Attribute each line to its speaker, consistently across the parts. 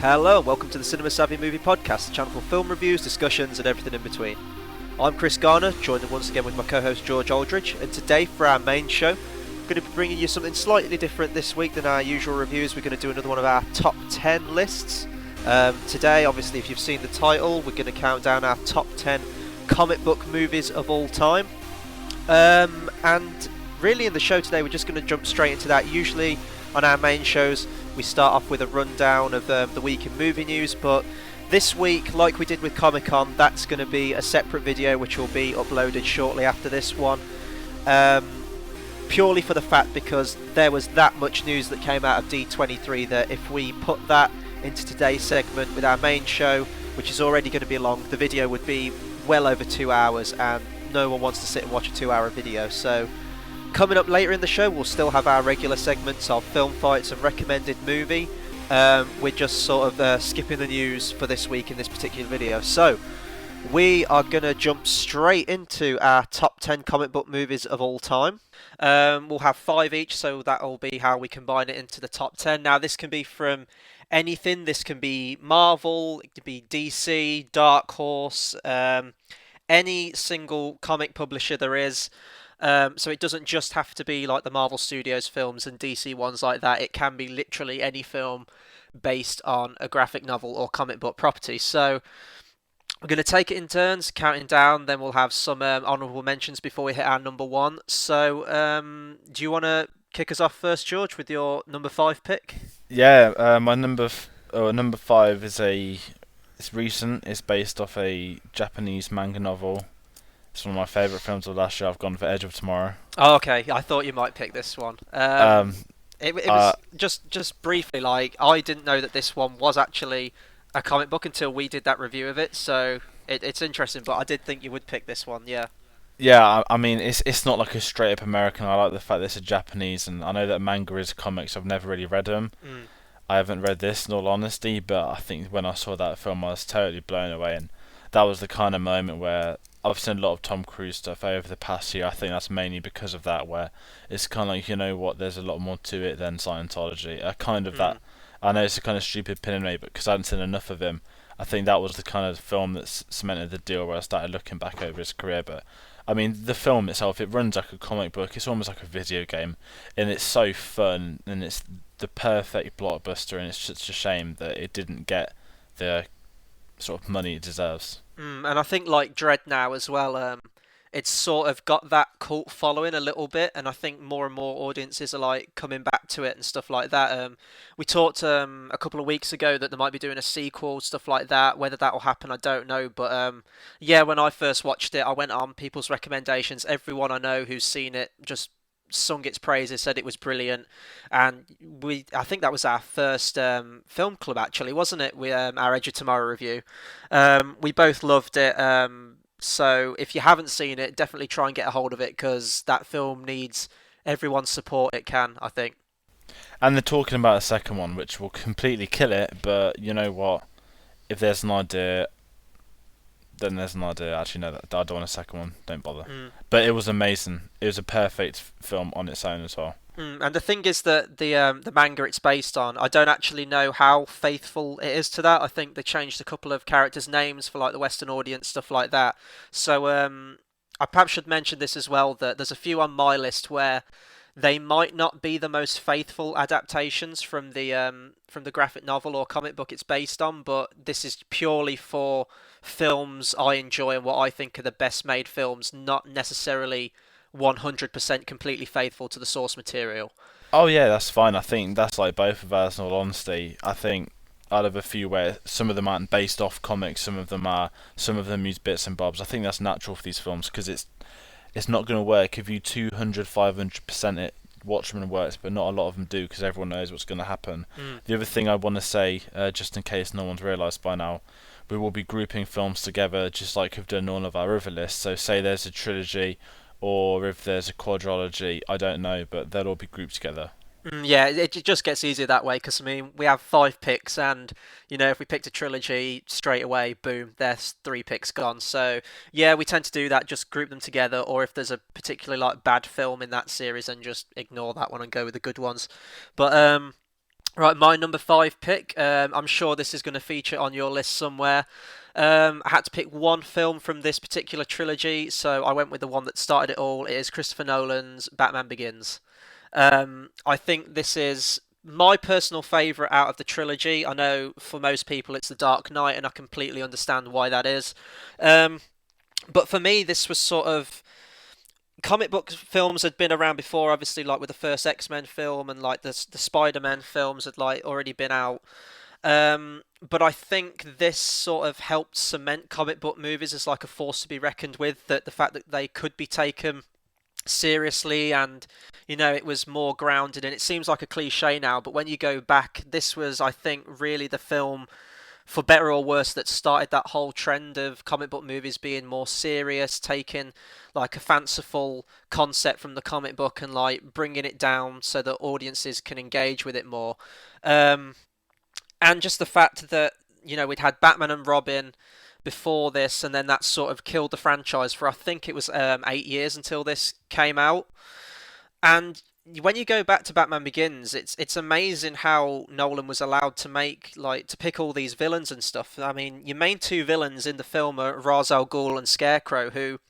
Speaker 1: Hello and welcome to the Cinema Savvy Movie Podcast, the channel for film reviews, discussions and everything in between. I'm Chris Garner, joined once again with my co-host George Aldridge, and today for our main show, I'm going to be bringing you something slightly different this week than our usual reviews. We're going to do another one of our top 10 lists. Today, obviously, if you've seen the title, we're going to count down our top 10 comic book movies of all time. And really in the show today, we're just going to jump straight into that. Usually on our main shows, we start off with a rundown of the week in movie news, but this week, like we did with Comic-Con, that's going to be a separate video which will be uploaded shortly after this one. Purely for the fact because there was that much news that came out of D23 that if we put that into today's segment with our main show, which is already going to be long, the video would be well over 2 hours, and no one wants to sit and watch a 2-hour video. So coming up later in the show, we'll still have our regular segments of film fights and recommended movie. We're just sort of skipping the news for this week in this particular video. So we are going to jump straight into our top 10 comic book movies of all time. We'll have 5 each, so that'll be how we combine it into the top 10. Now, this can be from anything. This can be Marvel, it could be DC, Dark Horse, any single comic publisher there is. So it doesn't just have to be like the Marvel Studios films and DC ones like that. It can be literally any film based on a graphic novel or comic book property. So we're going to take it in turns, counting down. Then we'll have some honourable mentions before we hit our number one. So do you want to kick us off first, George, with your number 5 pick?
Speaker 2: Yeah, my number 5 is it's recent. It's based off a Japanese manga novel. It's one of my favourite films of last year. I've gone for Edge of Tomorrow.
Speaker 1: Oh, okay. I thought you might pick this one. It was just briefly, like, I didn't know that this one was actually a comic book until we did that review of it. So it's interesting, but I did think you would pick this one. Yeah.
Speaker 2: Yeah, I mean, it's not like a straight up American. I like the fact that it's a Japanese, and I know that manga is comics. I've never really read them. I haven't read this, in all honesty, but I think when I saw that film, I was totally blown away, and that was the kind of moment where I've seen a lot of Tom Cruise stuff over the past year. I think that's mainly because of that, where it's kind of like, you know what, there's a lot more to it than Scientology. That. I know it's a kind of stupid opinion, mate, but because I hadn't seen enough of him, I think that was the kind of film that cemented the deal where I started looking back over his career. But I mean, the film itself, it runs like a comic book. It's almost like a video game, and it's so fun, and it's the perfect blockbuster, and it's such a shame that it didn't get the sort of money it deserves.
Speaker 1: And I think like Dread now as well, it's sort of got that cult following a little bit, and I think more and more audiences are like coming back to it and stuff like that. We talked a couple of weeks ago that they might be doing a sequel, stuff like that. Whether that will happen, I don't know. But yeah, when I first watched it, I went on people's recommendations. Everyone I know who's seen it just sung its praises, said it was brilliant, and I think that was our first film club actually, wasn't it? We our Edge of Tomorrow review. We both loved it. So if you haven't seen it, definitely try and get a hold of it, because that film needs everyone's support it can, I think.
Speaker 2: And they're talking about a second one, which will completely kill it. But you know what? If there's an idea, then there's an idea. Actually, no, I don't want a second one. Don't bother. But it was amazing. It was a perfect film on its own as well.
Speaker 1: And the thing is that the manga it's based on, I don't actually know how faithful it is to that. I think they changed a couple of characters' names for like the Western audience, stuff like that. So I perhaps should mention this as well, that there's a few on my list where they might not be the most faithful adaptations from the graphic novel or comic book it's based on, but this is purely for films I enjoy and what I think are the best made films, not necessarily 100% completely faithful to the source material.
Speaker 2: Oh yeah, that's fine. I think that's like both of us, in all honesty. I think out of a few where some of them aren't based off comics, some of them are, some of them use bits and bobs. I think that's natural for these films, because it's not going to work if you 500% it. Watchmen works, but not a lot of them do, because everyone knows what's going to happen. The other thing I want to say, just in case no one's realised by now, we will be grouping films together just like we've done all of our other lists. So say there's a trilogy, or if there's a quadrilogy, I don't know, but they'll all be grouped together.
Speaker 1: Yeah, it just gets easier that way, because I mean we have 5 picks, and you know if we picked a trilogy straight away, boom, there's 3 picks gone. So yeah, we tend to do that, just group them together, or if there's a particularly like bad film in that series, then just ignore that one and go with the good ones. But Right, my number five pick. I'm sure this is going to feature on your list somewhere. I had to pick one film from this particular trilogy, so I went with the one that started it all. It is Christopher Nolan's Batman Begins. I think this is my personal favourite out of the trilogy. I know for most people it's The Dark Knight, and I completely understand why that is. Um, but for me, this was sort of comic book films had been around before, obviously, like with the first X-Men film and like the Spider-Man films had like already been out. But I think this sort of helped cement comic book movies as like a force to be reckoned with. That the fact that they could be taken seriously, and it was more grounded. And it seems like a cliche now, but when you go back, this was, I think, really the film, for better or worse, that started that whole trend of comic book movies being more serious, taking like a fanciful concept from the comic book and like bringing it down so that audiences can engage with it more. Um, and just the fact that we'd had Batman and Robin before this, and then that sort of killed the franchise for, I think it was 8 years until this came out. And when you go back to Batman Begins, it's amazing how Nolan was allowed to pick all these villains and stuff. I mean, your main two villains in the film are Ra's al Ghul and Scarecrow, who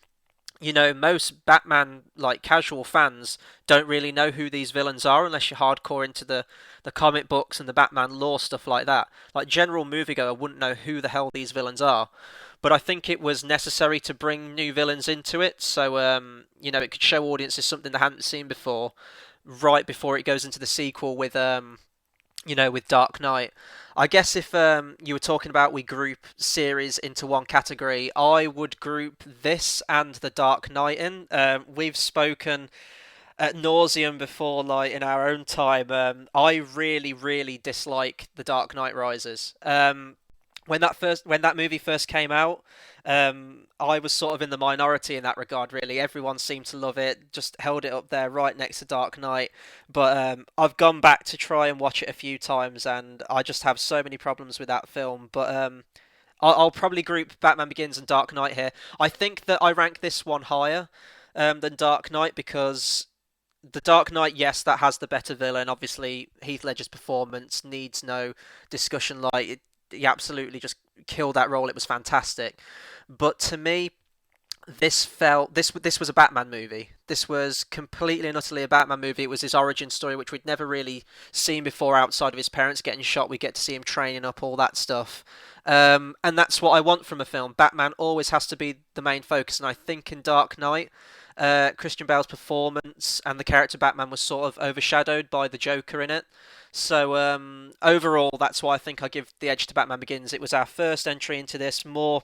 Speaker 1: most Batman like casual fans don't really know who these villains are unless you're hardcore into the comic books and the Batman lore, stuff like that. Like general moviegoer wouldn't know who the hell these villains are. But I think it was necessary to bring new villains into it, so it could show audiences something they hadn't seen before, right before it goes into the sequel with with Dark Knight. I guess if you were talking about we group series into one category, I would group this and The Dark Knight in. We've spoken at nauseum before, like in our own time. I really, really dislike The Dark Knight Rises. When that movie first came out, I was sort of in the minority in that regard. Really, everyone seemed to love it, just held it up there right next to Dark Knight. But I've gone back to try and watch it a few times, and I just have so many problems with that film. But I'll probably group Batman Begins and Dark Knight here. I think that I rank this one higher than Dark Knight because the Dark Knight, yes, that has the better villain. Obviously, Heath Ledger's performance needs no discussion. He absolutely just killed that role. It was fantastic. But to me, this was a Batman movie. This was completely and utterly a Batman movie. It was his origin story, which we'd never really seen before outside of his parents getting shot. We get to see him training up, all that stuff. And that's what I want from a film. Batman always has to be the main focus, and I think in Dark Knight, Christian Bale's performance and the character Batman was sort of overshadowed by the Joker in it. So overall, that's why I think I give the edge to Batman Begins. It was our first entry into this more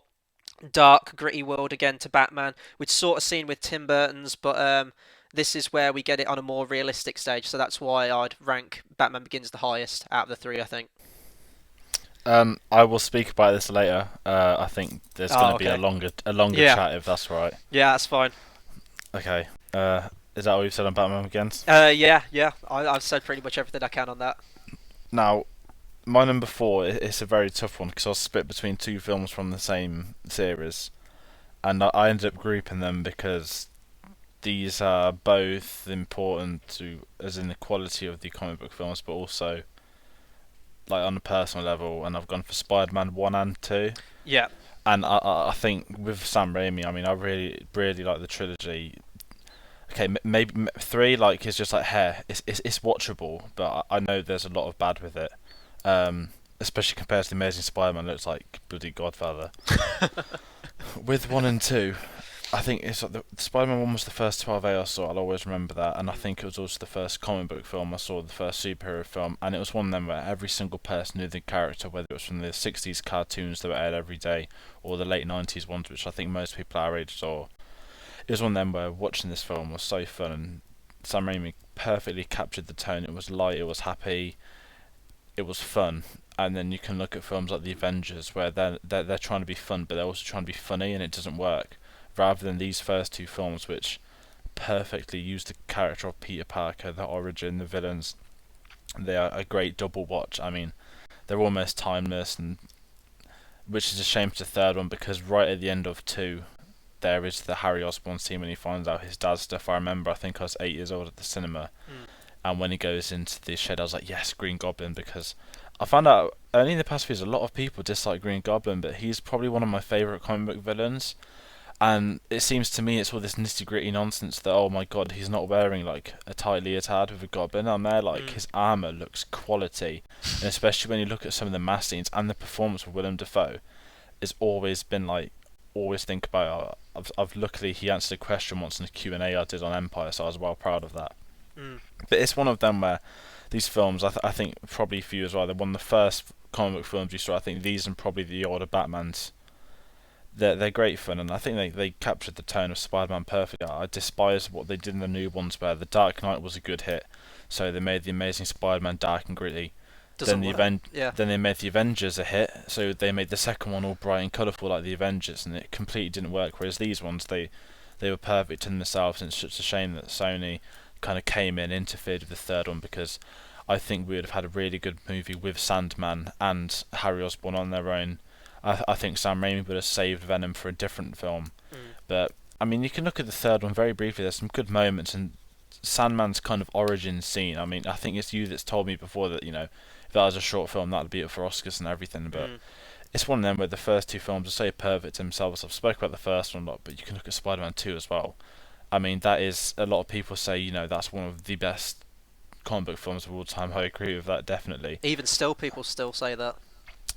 Speaker 1: dark, gritty world again to Batman. We'd sort of seen with Tim Burton's, but this is where we get it on a more realistic stage. So that's why I'd rank Batman Begins the highest out of the three, I think.
Speaker 2: I will speak about this later. I think there's going to be a longer
Speaker 1: Yeah,
Speaker 2: chat if that's right.
Speaker 1: yeah, that's fine.
Speaker 2: Okay. Is that all you've said on Batman Begins?
Speaker 1: Yeah. I've said pretty much everything I can on that.
Speaker 2: Now, my number four, it's a very tough one because I was split between two films from the same series, and I ended up grouping them because these are both important to, as in the quality of the comic book films, but also like on a personal level. And I've gone for Spider-Man 1 and 2.
Speaker 1: Yeah.
Speaker 2: And I think with Sam Raimi, I mean, I really really like the trilogy. Okay, maybe three, like, is just like hair. It's watchable, but I know there's a lot of bad with it. Especially compared to the Amazing Spider-Man, looks like bloody Godfather. With 1 and 2, I think it's like the Spider-Man 1 was the first 12A I saw. I'll always remember that, and I think it was also the first comic book film I saw, the first superhero film, and it was one of them where every single person knew the character, whether it was from the 60s cartoons that were aired every day or the late 90s ones, which I think most people our age saw. It was one of them where watching this film was so fun, and Sam Raimi perfectly captured the tone. It was light, it was happy, it was fun. And then you can look at films like The Avengers, where they're trying to be fun, but they're also trying to be funny, and it doesn't work. Rather than these first two films, which perfectly use the character of Peter Parker, the origin, the villains. They are a great double watch. I mean, they're almost timeless, and which is a shame for the third one, because right at the end of 2, there is the Harry Osborn scene when he finds out his dad's stuff. I remember, I think I was 8 years old at the cinema. And when he goes into the shed, I was like, yes, Green Goblin, because I found out only in the past few years a lot of people dislike Green Goblin, but he's probably one of my favourite comic book villains. And it seems to me it's all this nitty gritty nonsense that, oh my god, he's not wearing like a tight leotard with a goblin on there. Like his armour looks quality, and especially when you look at some of the mass scenes and the performance of Willem Dafoe, it's always been like, always think about. I've luckily he answered a question once in a Q&A I did on Empire, so I was well proud of that. But it's one of them where these films, I think probably for you as well, they're one of the first comic book films you saw. I think these and probably the older Batmans, they're great fun, and I think they captured the tone of Spider-Man perfectly. I despise what they did in the new ones, where the Dark Knight was a good hit, so they made the Amazing Spider-Man dark and gritty. Then they made the Avengers a hit, so they made the second one all bright and colourful like the Avengers, and it completely didn't work. Whereas these ones, they were perfect in themselves, and it's just a shame that Sony kind of came in, interfered with the third one, because I think we would have had a really good movie with Sandman and Harry Osborn on their own. I think Sam Raimi would have saved Venom for a different film. But, I mean, you can look at the third one very briefly. There's some good moments, and Sandman's kind of origin scene. I mean, I think it's you that's told me before that, if that was a short film, that would be it for Oscars and everything. But it's one of them where the first two films are so perfect themselves. I've spoken about the first one a lot, but you can look at Spider-Man 2 as well. I mean, that is, a lot of people say, that's one of the best comic book films of all time. I agree with that, definitely.
Speaker 1: Even still, people still say that.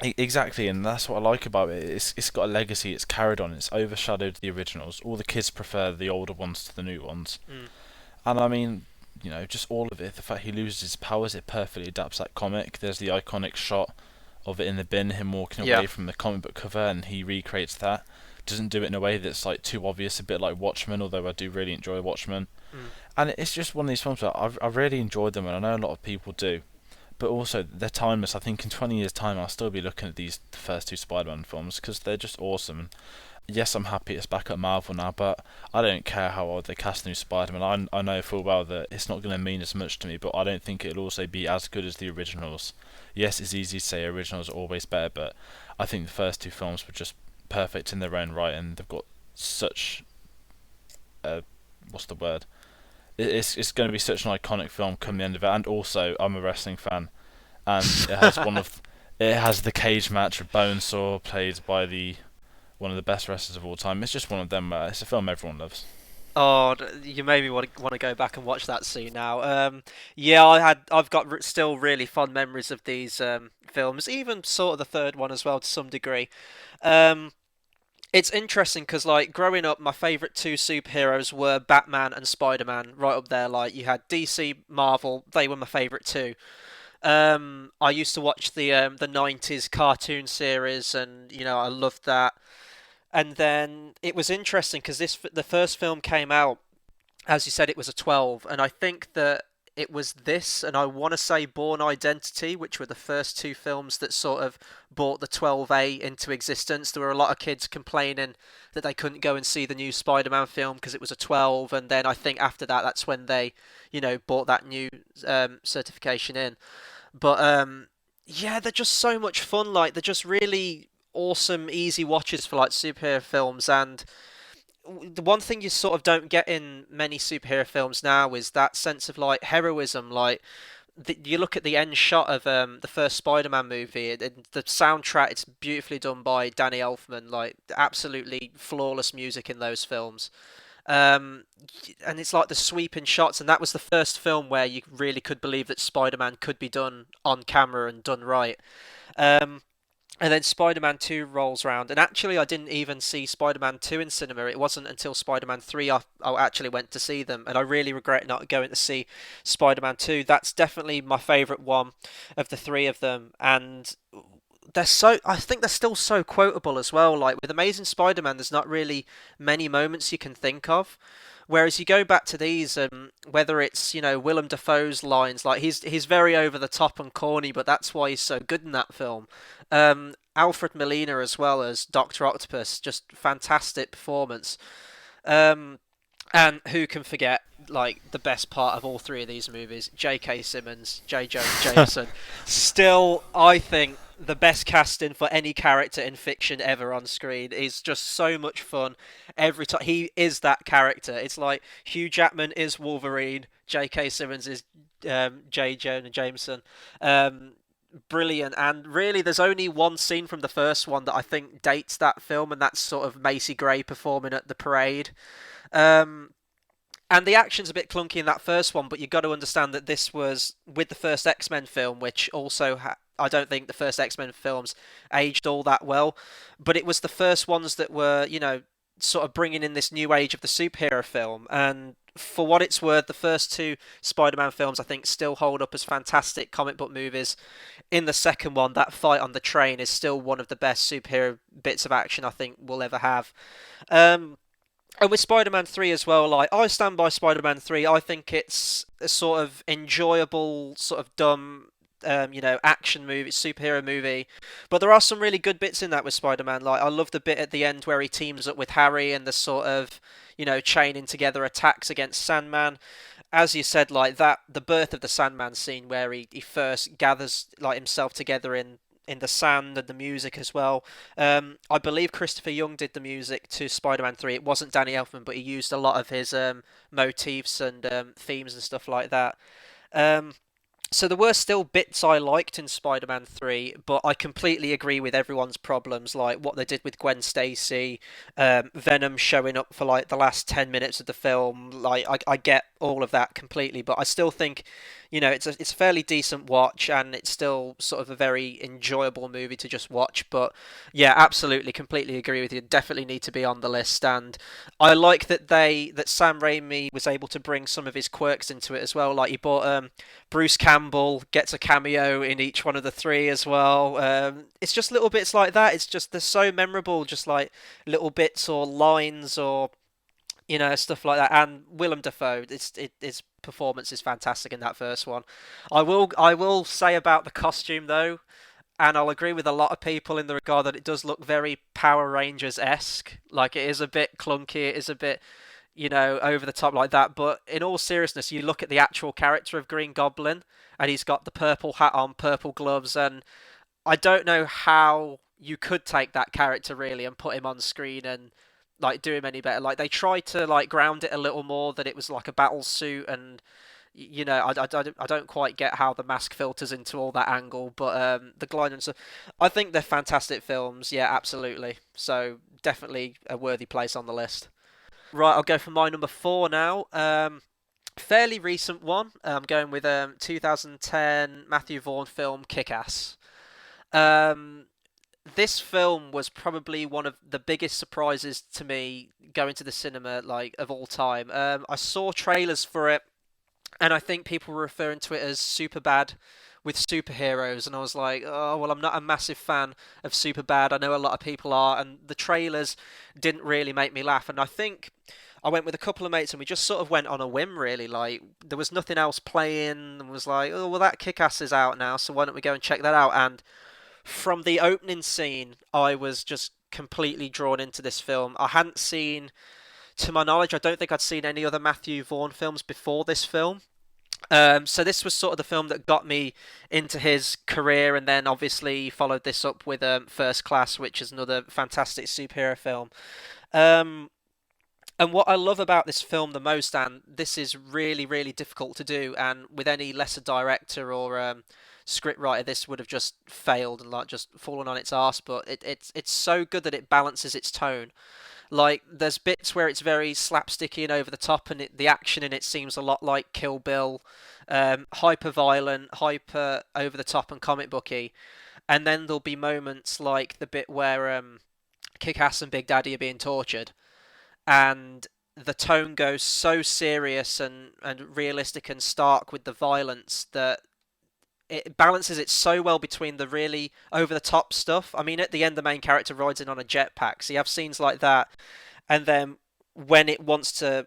Speaker 2: Exactly, and that's what I like about it. It's got a legacy. It's carried on. It's overshadowed the originals. All the kids prefer the older ones to the new ones, and I mean, just all of it. The fact he loses his powers, it perfectly adapts that comic. There's the iconic shot of it in the bin, him walking away from the comic book cover, and he recreates that. Doesn't do it in a way that's like too obvious, a bit like Watchmen, although I do really enjoy Watchmen. And it's just one of these films that I've really enjoyed them, and I know a lot of people do. But also, they're timeless. I think in 20 years' time, I'll still be looking at the first two Spider-Man films, because they're just awesome. And yes, I'm happy it's back at Marvel now, but I don't care how old they cast the new Spider-Man. I know full well that it's not going to mean as much to me, but I don't think it'll also be as good as the originals. Yes, it's easy to say originals are always better, but I think the first two films were just perfect in their own right, and they've got such... what's the word? It's going to be such an iconic film come the end of it. And also, I'm a wrestling fan, and it has it has the cage match with Bonesaw, played by one of the best wrestlers of all time. It's just one of them. It's a film everyone loves.
Speaker 1: Oh, you made me want to go back and watch that scene now. I've got still really fond memories of these films, even sort of the third one as well to some degree. It's interesting because, like, growing up, my favourite two superheroes were Batman and Spider-Man, right up there. Like, you had DC, Marvel, they were my favourite too. I used to watch the 90s cartoon series, and, I loved that. And then it was interesting because the first film came out, as you said, it was a 12, and I think that it was this, and I want to say Born Identity, which were the first two films that sort of brought the 12A into existence. There were a lot of kids complaining that they couldn't go and see the new Spider-Man film because it was a 12, and then I think after that, that's when they, brought that new certification in. But they're just so much fun. Like, they're just really awesome, easy watches for like superhero films, and the one thing you sort of don't get in many superhero films now is that sense of like heroism. Like, you look at the end shot of the first Spider-Man movie, and the soundtrack, it's beautifully done by Danny Elfman, like absolutely flawless music in those films. And it's like the sweeping shots, and that was the first film where you really could believe that Spider-Man could be done on camera and done right. Um, and then Spider-Man 2 rolls around, and actually I didn't even see Spider-Man 2 in cinema. It wasn't until Spider-Man 3 I actually went to see them, and I really regret not going to see Spider-Man 2. That's definitely my favourite one of the three of them, and I think they're still so quotable as well. Like, with Amazing Spider-Man, there's not really many moments you can think of. Whereas you go back to these, whether it's Willem Dafoe's lines, like he's very over the top and corny, but that's why he's so good in that film. Alfred Molina as well as Doctor Octopus, just fantastic performance. And who can forget, like, the best part of all three of these movies, J.K. Simmons, J. Jonah Jameson. Still, I think the best casting for any character in fiction ever on screen. Is just so much fun every time. He is that character. It's like Hugh Jackman is Wolverine, J.K. Simmons is J. Jonah Jameson. Um, Brilliant. And really, there's only one scene from the first one that I think dates that film, and that's sort of Macy Gray performing at the parade. Um, and the action's a bit clunky in that first one, but you've got to understand that this was with the first X-Men film, which also I don't think the first X-Men films aged all that well, but it was the first ones that were, sort of bringing in this new age of the superhero film. And for what it's worth, the first two Spider-Man films I think still hold up as fantastic comic book movies. In the second one, that fight on the train is still one of the best superhero bits of action I think we'll ever have. Um, and with Spider-Man 3 as well, like I stand by Spider-Man 3. I think it's a sort of enjoyable, sort of dumb, action movie, superhero movie. But there are some really good bits in that with Spider-Man. Like I love the bit at the end where he teams up with Harry and the sort of, chaining together attacks against Sandman. As you said, like that, the birth of the Sandman scene where he first gathers like himself together in the sand and the music as well. I believe Christopher Young did the music to Spider-Man 3. It wasn't Danny Elfman, but he used a lot of his motifs and themes and stuff like that. Um, so there were still bits I liked in Spider-Man 3, but I completely agree with everyone's problems, like what they did with Gwen Stacy, Venom showing up for like the last 10 minutes of the film. Like I get all of that completely, but I still think, it's a fairly decent watch, and it's still sort of a very enjoyable movie to just watch. But yeah, absolutely, completely agree with you. Definitely need to be on the list, and I like that Sam Raimi was able to bring some of his quirks into it as well. Like he brought Bruce Campbell gets a cameo in each one of the three as well. It's just little bits like that. It's just they're so memorable, just like little bits or lines or stuff like that. And Willem Dafoe, his performance is fantastic in that first one. I will say about the costume though, and I'll agree with a lot of people in the regard that it does look very Power Rangers esque. Like it is a bit clunky, it is a bit over the top like that. But in all seriousness, you look at the actual character of Green Goblin, and he's got the purple hat on, purple gloves, and I don't know how you could take that character really and put him on screen and like do him any better. Like they tried to like ground it a little more that it was like a battle suit, and I don't quite get how the mask filters into all that angle, but the glide and stuff, I think they're fantastic films. Yeah, absolutely. So definitely a worthy place on the list. Right, I'll go for my number four now. Fairly recent one. I'm going with 2010 Matthew Vaughn film Kick-Ass. Um, this film was probably one of the biggest surprises to me going to the cinema, like of all time. I saw trailers for it, and I think people were referring to it as Superbad with superheroes, and I was like, oh well, I'm not a massive fan of Superbad. I know a lot of people are, and the trailers didn't really make me laugh. And I think I went with a couple of mates, and we just sort of went on a whim, really. Like there was nothing else playing, and was like, oh well, that Kick-Ass is out now, so why don't we go and check that out? And from the opening scene, I was just completely drawn into this film. I hadn't seen, to my knowledge, I don't think I'd seen any other Matthew Vaughn films before this film. So this was sort of the film that got me into his career, and then obviously followed this up with First Class, which is another fantastic superhero film. Um, and what I love about this film the most, and this is really, really difficult to do, and with any lesser director or scriptwriter, this would have just failed and like just fallen on its arse. But it's so good that it balances its tone. Like there's bits where it's very slapsticky and over the top, and the action in it seems a lot like Kill Bill, hyper violent, hyper over the top, and comic booky. And then there'll be moments like the bit where Kick-Ass and Big Daddy are being tortured, and the tone goes so serious and realistic and stark with the violence that it balances it so well between the really over the top stuff. I mean, at the end, the main character rides in on a jetpack, so you have scenes like that, and then when it wants to,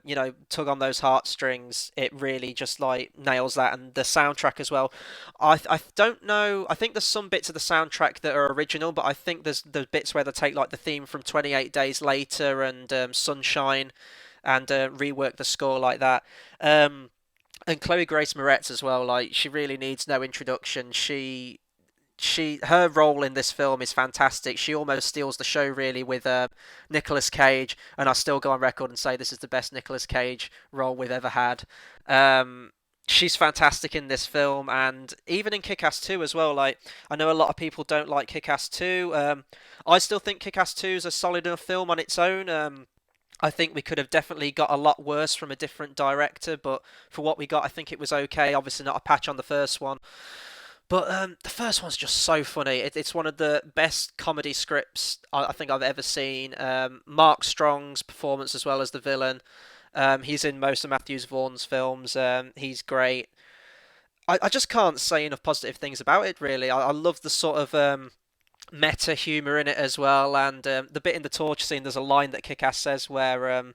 Speaker 1: tug on those heartstrings, it really just like nails that. And the soundtrack as well. I don't know. I think there's some bits of the soundtrack that are original, but I think there's bits where they take like the theme from 28 Days Later and Sunshine, and rework the score like that. And Chloe Grace Moretz as well. Like she really needs no introduction. Her role in this film is fantastic. She almost steals the show really with Nicolas Cage, and I still go on record and say this is the best Nicolas Cage role we've ever had. She's fantastic in this film, and even in Kick-Ass 2 as well. Like, I know a lot of people don't like Kick-Ass 2. I still think Kick-Ass 2 is a solid enough film on its own. I think we could have definitely got a lot worse from a different director, but for what we got, I think it was okay. Obviously, not a patch on the first one. But the first one's just so funny. It's one of the best comedy scripts I think I've ever seen. Mark Strong's performance as well as the villain. He's in most of Matthew Vaughn's films. He's great. I just can't say enough positive things about it, really. I love the sort of meta humour in it as well. And the bit in the torture scene, there's a line that Kick-Ass says where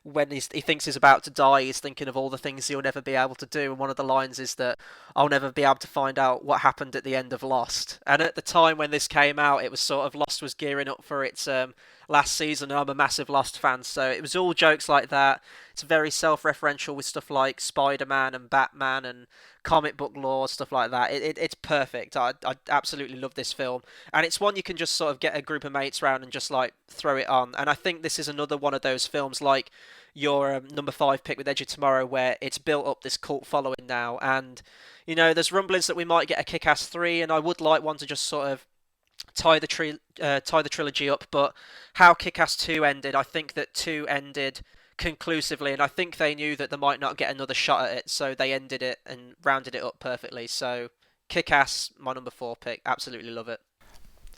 Speaker 1: when he thinks he's about to die, he's thinking of all the things he'll never be able to do. And one of the lines is that I'll never be able to find out what happened at the end of Lost. And at the time when this came out, it was sort of Lost was gearing up for its last season. And I'm a massive Lost fan, so it was all jokes like that. It's very self-referential with stuff like Spider-Man and Batman and comic book lore, stuff like that. It's perfect. I absolutely love this film, and it's one you can just sort of get a group of mates around and just like throw it on. And I think this is another one of those films like your number 5 pick with Edge of Tomorrow, where it's built up this cult following now, and there's rumblings that we might get a Kick-Ass 3, and I would like one to just sort of tie the trilogy up. But how Kick-Ass 2 ended, I think that 2 ended conclusively, and I think they knew that they might not get another shot at it, so they ended it and rounded it up perfectly. So Kick-Ass, my number 4 pick, absolutely love it.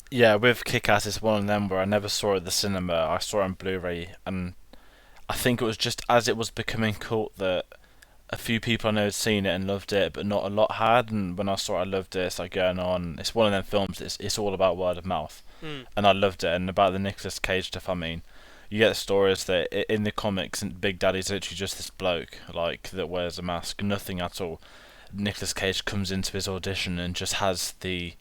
Speaker 2: Yeah, with Kick-Ass, it's one of them where I never saw it at the cinema. I saw it on Blu-ray, and I think it was just as it was becoming cult that a few people I know had seen it and loved it, but not a lot had. And when I saw it, I loved it. It's like going on. It's one of them films. It's all about word of mouth,
Speaker 1: Mm.
Speaker 2: and I loved it. And about the Nicolas Cage stuff, I mean, you get the stories that in the comics, and Big Daddy's literally just this bloke like that wears a mask, nothing at all. Nicolas Cage comes into his audition and just has the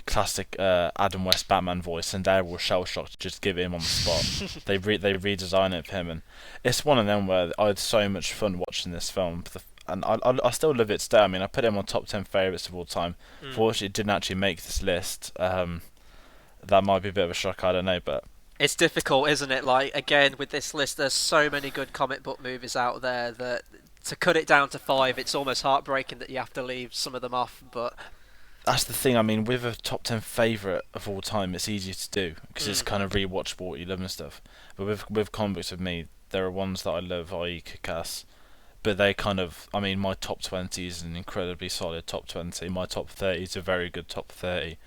Speaker 2: classic Adam West Batman voice, and they're all shell shocked to just give it him on the spot. They redesign it for him, and it's one of them where I had so much fun watching this film. And I still love it today. I mean, I put it in my top 10 favourites of all time.
Speaker 1: Mm.
Speaker 2: Fortunately, it didn't actually make this list. That might be a bit of a shock, I don't know, but
Speaker 1: It's difficult, isn't it? Like, again, with this list, there's so many good comic book movies out there that to cut it down to 5, it's almost heartbreaking that you have to leave some of them off. But
Speaker 2: that's the thing. I mean, with a top 10 favourite of all time, it's easier to do because it's kind of rewatchable what you love and stuff. But with comics, with me, there are ones that I love, i.e. Kick-Ass, but they kind of, I mean, my top 20 is an incredibly solid top 20. My top 30 is a very good top 30.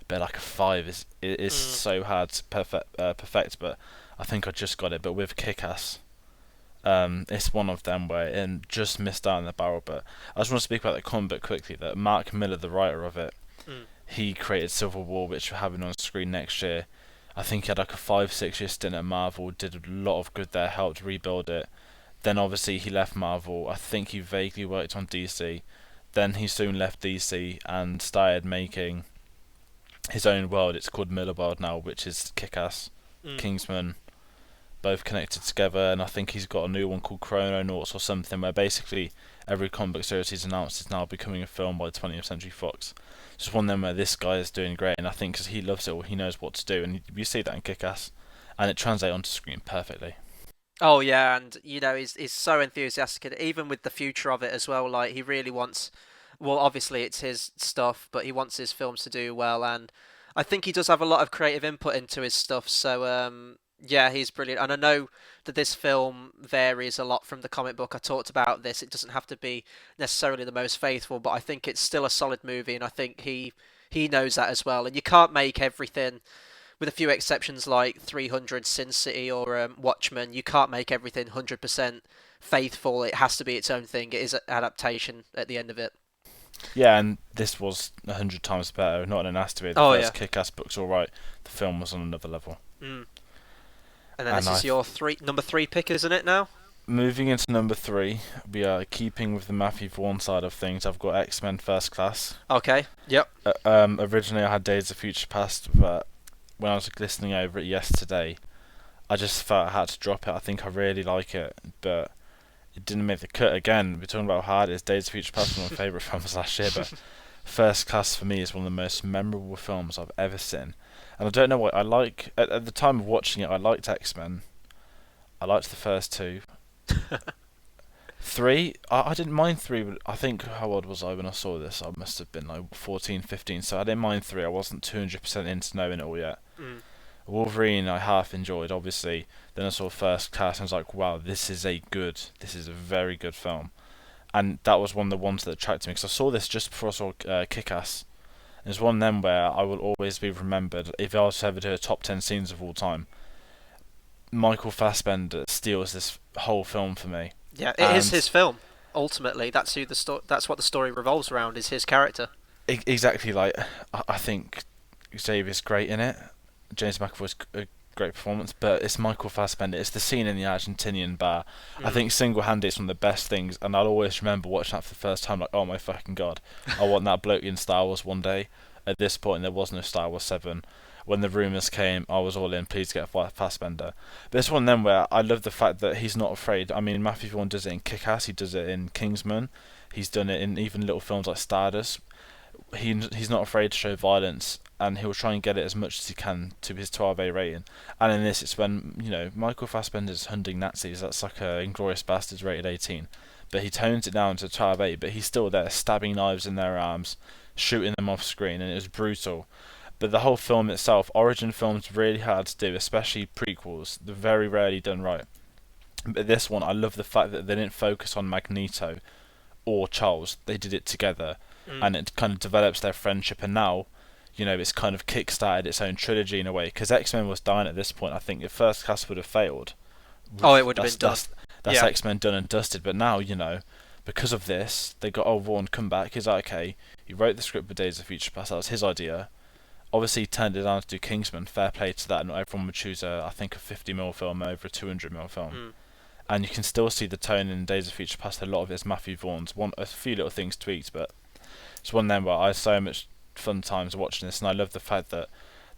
Speaker 2: But like a 5 is so hard to perfect. But I think I just got it. But with Kick-Ass, it's one of them where it just missed out in the barrel. But I just want to speak about the comic book quickly. That Mark Miller, the writer of it,
Speaker 1: mm.
Speaker 2: he created Civil War, which we're having on screen next year. I think he had like a 5-6 year stint at Marvel, did a lot of good there, helped rebuild it. Then obviously he left Marvel. I think he vaguely worked on DC. Then he soon left DC and started making his own world. It's called Miller World now, which is Kick-Ass, Kingsman, both connected together. And I think he's got a new one called Chrononauts or something, where basically every comic book series he's announced is now becoming a film by 20th Century Fox. Just one of them where this guy is doing great, and I think because he loves it, or he knows what to do, and you see that in Kick-Ass, and it translates onto screen perfectly.
Speaker 1: Oh yeah, and he's so enthusiastic, and even with the future of it as well. Like, he really wants. Well, obviously it's his stuff, but he wants his films to do well, and I think he does have a lot of creative input into his stuff. So yeah, he's brilliant, and I know that this film varies a lot from the comic book. I talked about this; it doesn't have to be necessarily the most faithful, but I think it's still a solid movie, and I think he knows that as well. And you can't make everything, with a few exceptions like 300, Sin City, or Watchmen. You can't make everything 100% faithful. It has to be its own thing. It is an adaptation at the end of it.
Speaker 2: Yeah, and this was 100 times better. Not an has to be. The
Speaker 1: Oh
Speaker 2: first
Speaker 1: yeah.
Speaker 2: Kick-Ass book's all right. The film was on another level.
Speaker 1: Mm. And then
Speaker 2: And
Speaker 1: this is your number 3 pick, isn't it now?
Speaker 2: moving into number 3, we are keeping with the Matthew Vaughn side of things. I've got X-Men First Class.
Speaker 1: Okay. Yep.
Speaker 2: Originally, I had Days of Future Past, but when I was listening over it yesterday, I just felt I had to drop it. I think I really like it, but it didn't make the cut again. We're talking about how hard it is. Days of Future Past was one of my favourite films last year, but First Class for me is one of the most memorable films I've ever seen. And I don't know what I like. At the time of watching it, I liked X-Men. I liked the first two. 3, I didn't mind 3, but I think, how old was I when I saw this? I must have been like 14, 15, so I didn't mind 3. I wasn't 200% into knowing it all yet.
Speaker 1: Mm.
Speaker 2: Wolverine I half enjoyed, obviously. Then I saw First Class and I was like, wow, this is a very good film. And that was one of the ones that attracted me, because I saw this just before I saw Kick-Ass. And it's one of them where I will always be remembered. If I was to ever do a top 10 scenes of all time, Michael Fassbender steals this whole film for me.
Speaker 1: Yeah, it is
Speaker 2: And
Speaker 1: his film. Ultimately, that's what the story revolves around, is his character.
Speaker 2: exactly, like, I think Xavier's great in it. James McAvoy's a great performance, but it's Michael Fassbender. It's the scene in the Argentinian bar. I think single-handedly it's one of the best things, and I'll always remember watching that for the first time, like, oh my fucking god, I want that bloke in Star Wars one day. At this point, there was no Star Wars 7. When the rumours came, I was all in, please get Fassbender. But it's one of them where I love the fact that he's not afraid. I mean, Matthew Vaughn does it in Kick-Ass, he does it in Kingsman, he's done it in even little films like Stardust. He's not afraid to show violence, and he'll try and get it as much as he can to his 12A rating. And in this, it's when, you know, Michael Fassbender's hunting Nazis. That's like a Inglourious Basterds rated 18, but he tones it down to 12A. But he's still there, stabbing knives in their arms, shooting them off screen, and it was brutal. But the whole film itself, origin films really hard to do, especially prequels. They're very rarely done right. But this one, I love the fact that they didn't focus on Magneto or Charles. They did it together, and it kind of develops their friendship. And now, you know, it's kind of kick-started its own trilogy in a way, because X-Men was dying at this point. I think if First Class would have failed,
Speaker 1: Oh, it would have been done.
Speaker 2: That's
Speaker 1: Yeah.
Speaker 2: X-Men done and dusted. But now, you know, because of this, they got Vaughn come back. He's like, okay, he wrote the script for Days of Future Past. That was his idea. Obviously, he turned it down to do Kingsman. Fair play to that. Not everyone would choose I think, a 50mm film over a 200mm film. And you can still see the tone in Days of Future Past. A lot of it's Matthew Vaughn's. A few little things tweaked, but it's one of them where I had so much fun times watching this, and I love the fact that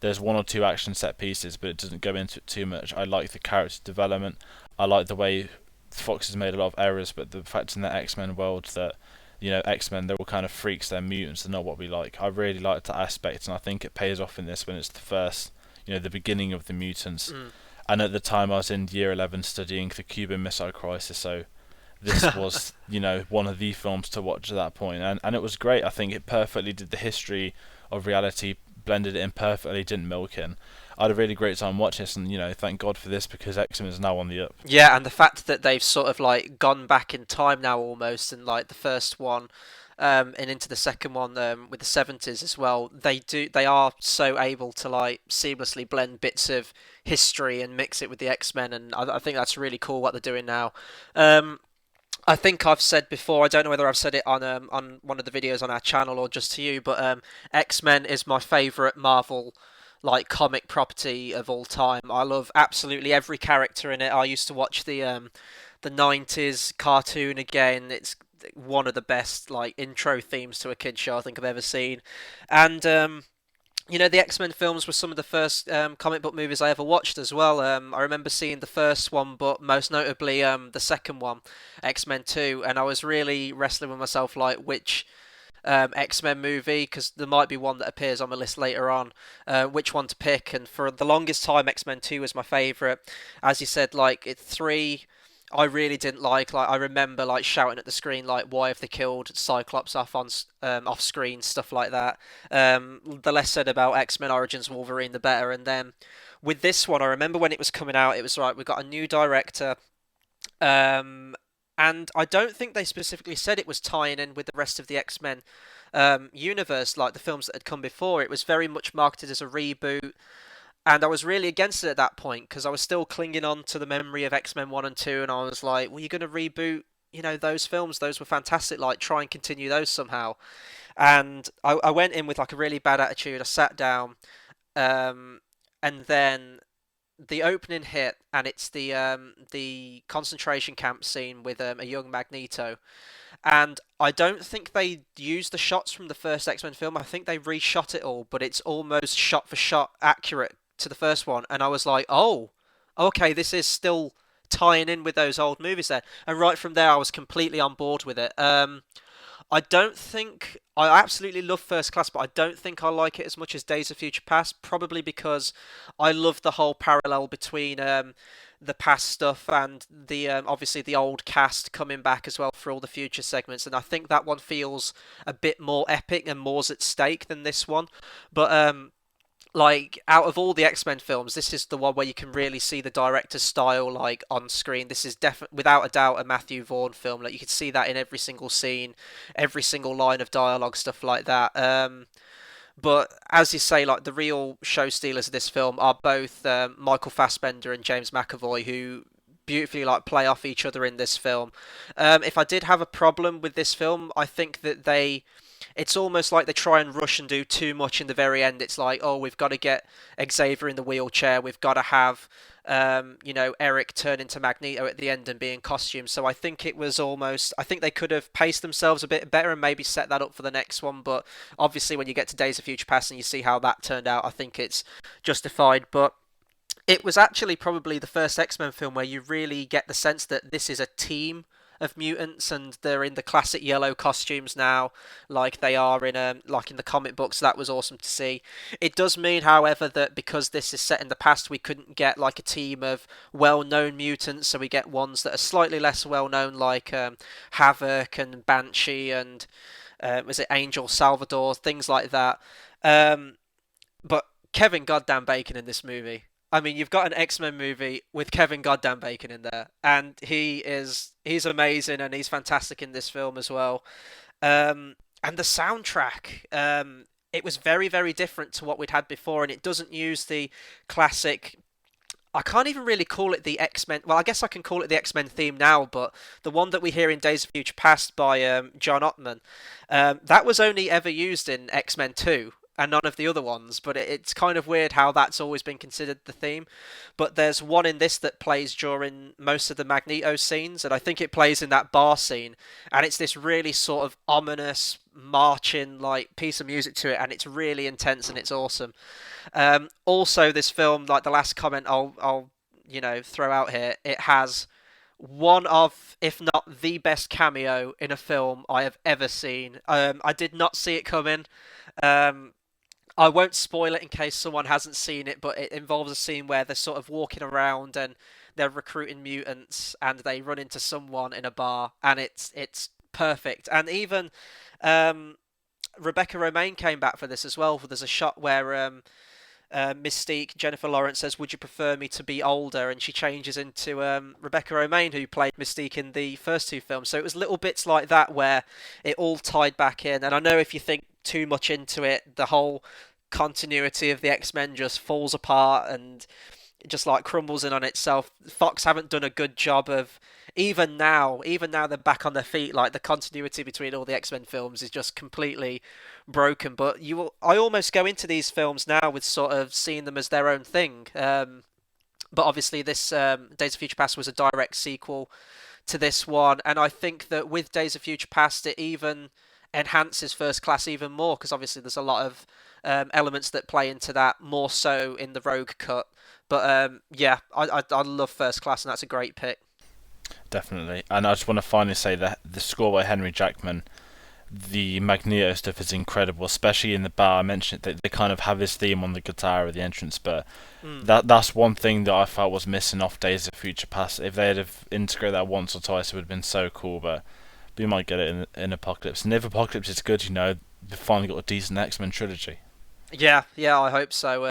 Speaker 2: there's one or two action set pieces, but it doesn't go into it too much. I like the character development. I like the way Fox has made a lot of errors, but the fact in the X-Men world that, you know, X-Men, they're all kind of freaks, they're mutants, they're not what we like. I really like that aspect, and I think it pays off in this when it's the first, you know, the beginning of the mutants. And at the time I was in year 11 studying the Cuban Missile Crisis, so this was, you know, one of the films to watch at that point. And it was great. I think it perfectly did the history of reality, blended it in perfectly, didn't milk in. I had a really great time watching this, and, you know, thank God for this, because X-Men is now on the up.
Speaker 1: Yeah, and the fact that they've sort of like gone back in time now almost, and like the first one, and into the second one, with the 70s as well. They are so able to like seamlessly blend bits of history and mix it with the X-Men, and I think that's really cool what they're doing now. Um, I think I've said before, I don't know whether I've said it on one of the videos on our channel or just to you, but X-Men is my favourite Marvel like comic property of all time. I love absolutely every character in it. I used to watch the 90s cartoon again. It's one of the best like intro themes to a kid show I think I've ever seen. And you know, the X-Men films were some of the first comic book movies I ever watched as well. I remember seeing the first one, but most notably the second one, X-Men 2, and I was really wrestling with myself like which X-Men movie, because there might be one that appears on my list later on, which one to pick. And for the longest time, X-Men 2 was my favourite. As you said, like, 3... I really didn't like. I remember like shouting at the screen like, "Why have they killed Cyclops off screen?" Stuff like that. The less said about X-Men Origins Wolverine, the better. And then with this one, I remember when it was coming out, it was right. We got a new director, and I don't think they specifically said it was tying in with the rest of the X-Men universe, like the films that had come before. It was very much marketed as a reboot. And I was really against it at that point because I was still clinging on to the memory of X-Men 1 and 2, and I was like, well, you're going to reboot, you know, those films. Those were fantastic. Like, try and continue those somehow. And I went in with like a really bad attitude. I sat down, and then the opening hit, and it's the concentration camp scene with a young Magneto. And I don't think they used the shots from the first X-Men film. I think they reshot it all, but it's almost shot for shot accurate to the first one. And I was like, oh, okay, this is still tying in with those old movies there. And right from there, I was completely on board with it. I don't think I absolutely love First Class, but I don't think I like it as much as Days of Future Past. Probably because I love the whole parallel between the past stuff and the obviously the old cast coming back as well for all the future segments, and I think that one feels a bit more epic and more's at stake than this one. But like out of all the X-Men films, this is the one where you can really see the director's style like on screen. This is definitely without a doubt a Matthew Vaughn film. Like you can see that in every single scene, every single line of dialogue, stuff like that. But as you say, like the real show stealers of this film are both Michael Fassbender and James McAvoy, who beautifully like play off each other in this film. If I did have a problem with this film, I think that it's almost like they try and rush and do too much in the very end. It's like, oh, we've got to get Xavier in the wheelchair. We've got to have, Eric turn into Magneto at the end and be in costume. So I think it was almost. I think they could have paced themselves a bit better and maybe set that up for the next one. But obviously, when you get to Days of Future Past and you see how that turned out, I think it's justified. But it was actually probably the first X-Men film where you really get the sense that this is a team of mutants and they're in the classic yellow costumes now like they are in like in the comic books. That was awesome to see. It does mean however that because this is set in the past we couldn't get like a team of well-known mutants, so we get ones that are slightly less well-known like Havoc and Banshee and was it Angel Salvador, things like that. But Kevin Goddamn Bacon in this movie. I mean, you've got an X-Men movie with Kevin Goddamn Bacon in there, and he's amazing, and he's fantastic in this film as well. And the soundtrack, it was very, very different to what we'd had before, and it doesn't use the classic. I can't even really call it the X-Men. Well, I guess I can call it the X-Men theme now, but the one that we hear in Days of Future Past by John Ottman, that was only ever used in X-Men 2 and none of the other ones, but it's kind of weird how that's always been considered the theme. But there's one in this that plays during most of the Magneto scenes, and I think it plays in that bar scene, and it's this really sort of ominous marching like piece of music to it, and it's really intense and it's awesome. Also, this film, like the last comment I'll throw out here, it has one of, if not the best cameo in a film I have ever seen. I did not see it coming. Um, I won't spoil it in case someone hasn't seen it, but it involves a scene where they're sort of walking around and they're recruiting mutants, and they run into someone in a bar, and it's perfect. And even um, Rebecca Romaine came back for this as well. There's a shot where Mystique, Jennifer Lawrence, says, "Would you prefer me to be older?" And she changes into Rebecca Romaine, who played Mystique in the first two films. So it was little bits like that where it all tied back in. And I know if you think too much into it, the whole continuity of the X-Men just falls apart and it just like crumbles in on itself. Fox haven't done a good job of even now they're back on their feet. Like the continuity between all the X-Men films is just completely broken. But I almost go into these films now with sort of seeing them as their own thing. But obviously, this Days of Future Past was a direct sequel to this one, and I think that with Days of Future Past, it even enhances First Class even more because obviously there's a lot of elements that play into that more so in the Rogue cut. But yeah, I love First Class, and that's a great pick.
Speaker 2: Definitely. And I just want to finally say that the score by Henry Jackman, the Magneto stuff is incredible, especially in the bar. I mentioned that they kind of have this theme on the guitar at the entrance, but that's one thing that I felt was missing off Days of Future Past. If they'd have integrated that once or twice, it would have been so cool, but we might get it in Apocalypse. And if Apocalypse is good, they've finally got a decent X-Men trilogy.
Speaker 1: Yeah, I hope so.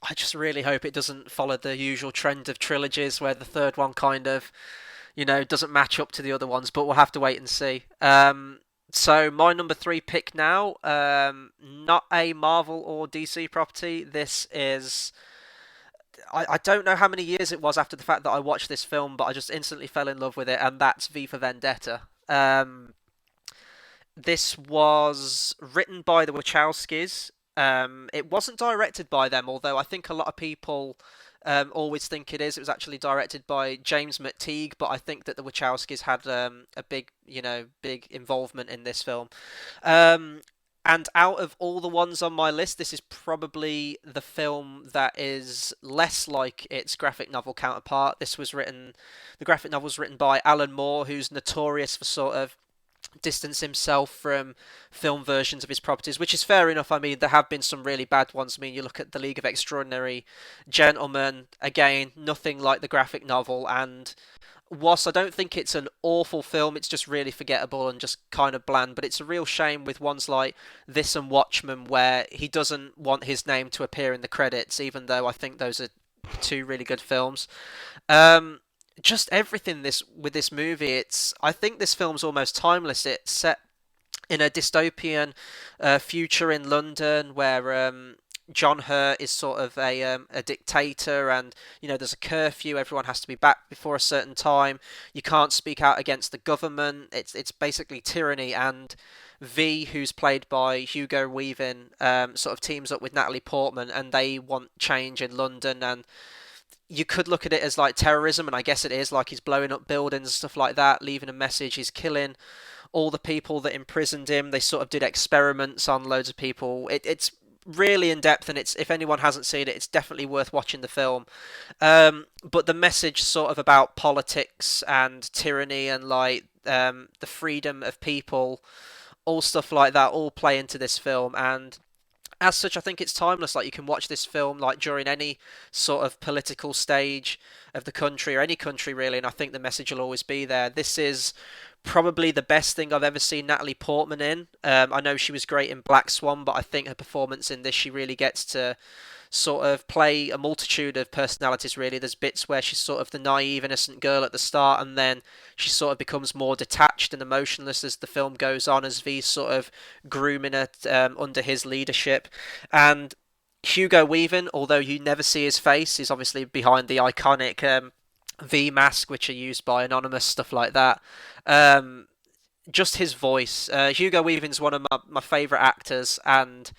Speaker 1: I just really hope it doesn't follow the usual trend of trilogies where the third one kind of, doesn't match up to the other ones, but we'll have to wait and see. So my number 3 pick now, not a Marvel or DC property. This is, I don't know how many years it was after the fact that I watched this film, but I just instantly fell in love with it, and that's V for Vendetta. This was written by the Wachowskis. It wasn't directed by them, although I think a lot of people always think it is. It was actually directed by James McTeague, but I think that the Wachowskis had a big involvement in this film. And out of all the ones on my list, this is probably the film that is less like its graphic novel counterpart. The graphic novel was written by Alan Moore, who's notorious for sort of distance himself from film versions of his properties, which is fair enough. I mean, there have been some really bad ones. I mean, you look at The League of Extraordinary Gentlemen, again, nothing like the graphic novel, and whilst I don't think it's an awful film, it's just really forgettable and just kind of bland. But it's a real shame with ones like this and Watchmen, where he doesn't want his name to appear in the credits, even though I think those are two really good films. Um, just everything this with this movie, it's I think this film's almost timeless. It's set in a dystopian future in London where John Hurt is sort of a dictator, and there's a curfew. Everyone has to be back before a certain time. You can't speak out against the government. It's basically tyranny. And V, who's played by Hugo Weaving, sort of teams up with Natalie Portman, and they want change in London. And you could look at it as like terrorism, and I guess it is. Like, he's blowing up buildings and stuff like that, leaving a message. He's killing all the people that imprisoned him. They sort of did experiments on loads of people. It's really in depth, and it's, if anyone hasn't seen it, it's definitely worth watching the film. But the message sort of about politics and tyranny and like the freedom of people, all stuff like that, all play into this film. And as such, I think it's timeless. Like, you can watch this film like during any sort of political stage of the country, or any country really, and I think the message will always be there. This is probably the best thing I've ever seen Natalie Portman in. I know she was great in Black Swan, but I think her performance in this, she really gets to sort of play a multitude of personalities, really. There's bits where she's sort of the naive, innocent girl at the start, and then she sort of becomes more detached and emotionless as the film goes on, as V's sort of grooming her under his leadership. And Hugo Weaving, although you never see his face, is obviously behind the iconic V mask, which are used by Anonymous, stuff like that. Um, just his voice. Hugo Weaving's one of my favourite actors, and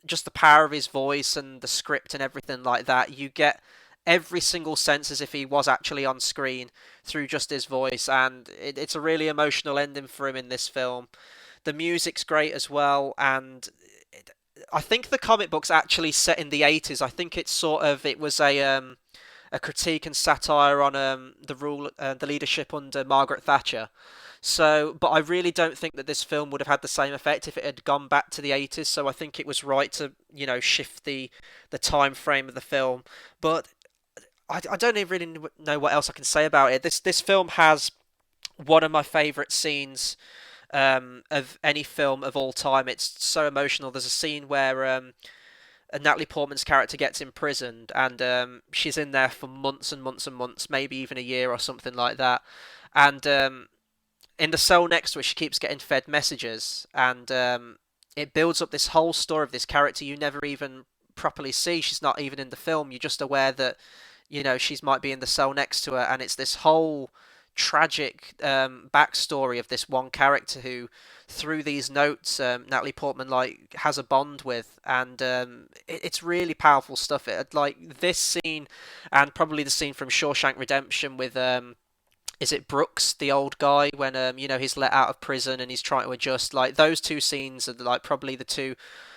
Speaker 1: just the power of his voice and the script and everything like that. You get every single sense as if he was actually on screen through just his voice, and it's a really emotional ending for him in this film. The music's great as well, and I think the comic book's actually set in the 80s. I think it's sort of, it was a critique and satire on the leadership under Margaret Thatcher. So, but I really don't think that this film would have had the same effect if it had gone back to the 80s. So I think it was right to, shift the time frame of the film. But I don't even really know what else I can say about it. This film has one of my favourite scenes of any film of all time. It's so emotional. There's a scene where Natalie Portman's character gets imprisoned, and she's in there for months and months and months, maybe even a year or something like that. And in the cell next to her, she keeps getting fed messages, and it builds up this whole story of this character you never even properly see. She's not even in the film. You're just aware that she's might be in the cell next to her, and it's this whole tragic backstory of this one character who, through these notes, Natalie Portman like has a bond with, and it's really powerful stuff. Like this scene, and probably the scene from Shawshank Redemption with is it Brooks, the old guy, when he's let out of prison and he's trying to adjust. Like, those two scenes are like probably the two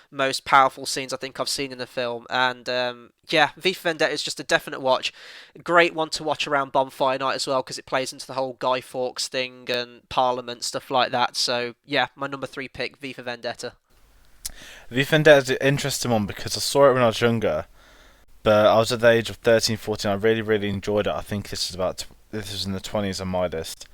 Speaker 1: most powerful scenes I think I've seen in the film. And yeah, V for Vendetta is just a definite watch. Great one to watch around bonfire night as well, because it plays into the whole Guy Fawkes thing and Parliament, stuff like that. So yeah, my number 3 pick, V for Vendetta.
Speaker 2: V for Vendetta is an interesting one because I saw it when I was younger, but I was at the age of 13, 14. I really, really enjoyed it. I think this is in the 20s on my list.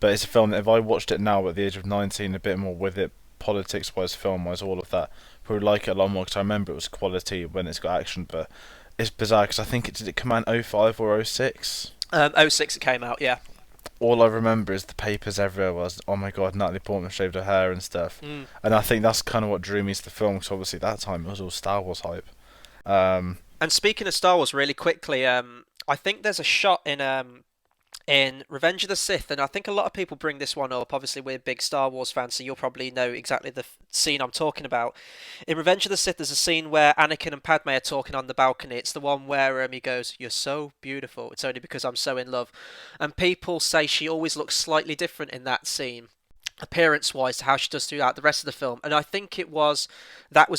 Speaker 2: But it's a film that if I watched it now at the age of 19, a bit more with it, politics-wise, film-wise, all of that, probably like it a lot more, because I remember it was quality when it's got action. But it's bizarre because I think did it come out in 05 or 06?
Speaker 1: 06 it came out, yeah.
Speaker 2: All I remember is the papers everywhere was, oh my god, Natalie Portman shaved her hair and stuff. And I think that's kind of what drew me to the film, because obviously at that time it was all Star Wars hype.
Speaker 1: And speaking of Star Wars, really quickly, I think there's a shot in Revenge of the Sith, and I think a lot of people bring this one up. Obviously, we're big Star Wars fans, so you'll probably know exactly the scene I'm talking about. In Revenge of the Sith, there's a scene where Anakin and Padme are talking on the balcony. It's the one where he goes, "You're so beautiful. It's only because I'm so in love." And people say she always looks slightly different in that scene, appearance-wise, to how she does throughout the rest of the film. And I think that was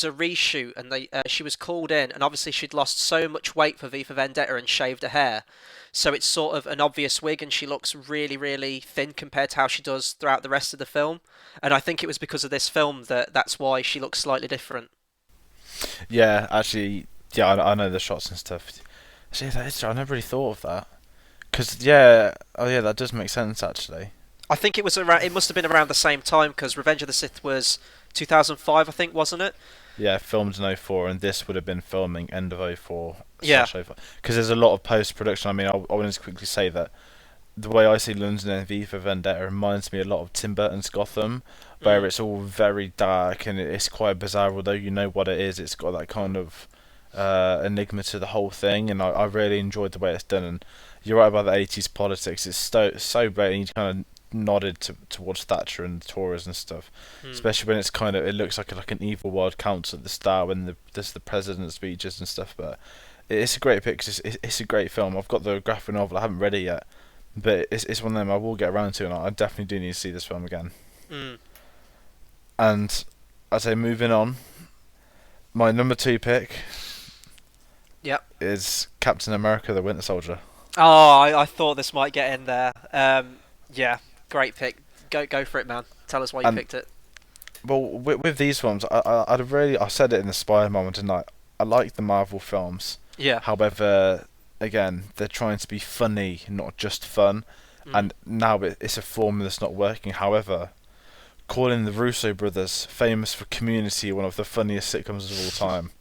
Speaker 1: a reshoot, and she was called in, and obviously she'd lost so much weight for V for Vendetta and shaved her hair. so it's sort of an obvious wig, and she looks really, really thin compared to how she does throughout the rest of the film. And I think it was because of this film that's why she looks slightly different.
Speaker 2: Yeah, actually, yeah, I know the shots and stuff. See, that is, I never really thought of that. Cause yeah, oh yeah, that does make sense actually.
Speaker 1: I think it was around. It must have been around the same time because Revenge of the Sith was 2005, I think, wasn't it?
Speaker 2: Yeah, filmed in '04, and this would have been filming end of '04
Speaker 1: Yeah.
Speaker 2: slash '05. Because there's a lot of post production. I mean, I wanted to quickly say that the way I see London and V for Vendetta reminds me a lot of Tim Burton's Gotham, where
Speaker 1: Mm.
Speaker 2: it's all very dark and it's quite bizarre. Although you know what it is, it's got that kind of enigma to the whole thing, and I really enjoyed the way it's done. And you're right about the '80s politics; it's so great, and you kind of nodded towards Thatcher and the Tories and stuff,
Speaker 1: Mm.
Speaker 2: especially when it's kind of it looks like an evil world council at the start when there's the president's speeches and stuff. But it's a great picture. It's a great film. I've got the graphic novel. I haven't read it yet, but it's one of them I will get around to, and I definitely do need to see this film again.
Speaker 1: Mm.
Speaker 2: And I'd say moving on, my number two pick
Speaker 1: Yep.
Speaker 2: is Captain America: The Winter Soldier.
Speaker 1: Oh, I thought this might get in there. Yeah, great pick. Go for it, man. Tell us why you
Speaker 2: And
Speaker 1: picked it.
Speaker 2: well, with these films, I said it in the Spider moment tonight. I like the Marvel films.
Speaker 1: Yeah.
Speaker 2: However, again, they're trying to be funny, not just fun.
Speaker 1: Mm.
Speaker 2: And now it's a formula that's not working. However, calling the Russo brothers, famous for Community, one of the funniest sitcoms of all time.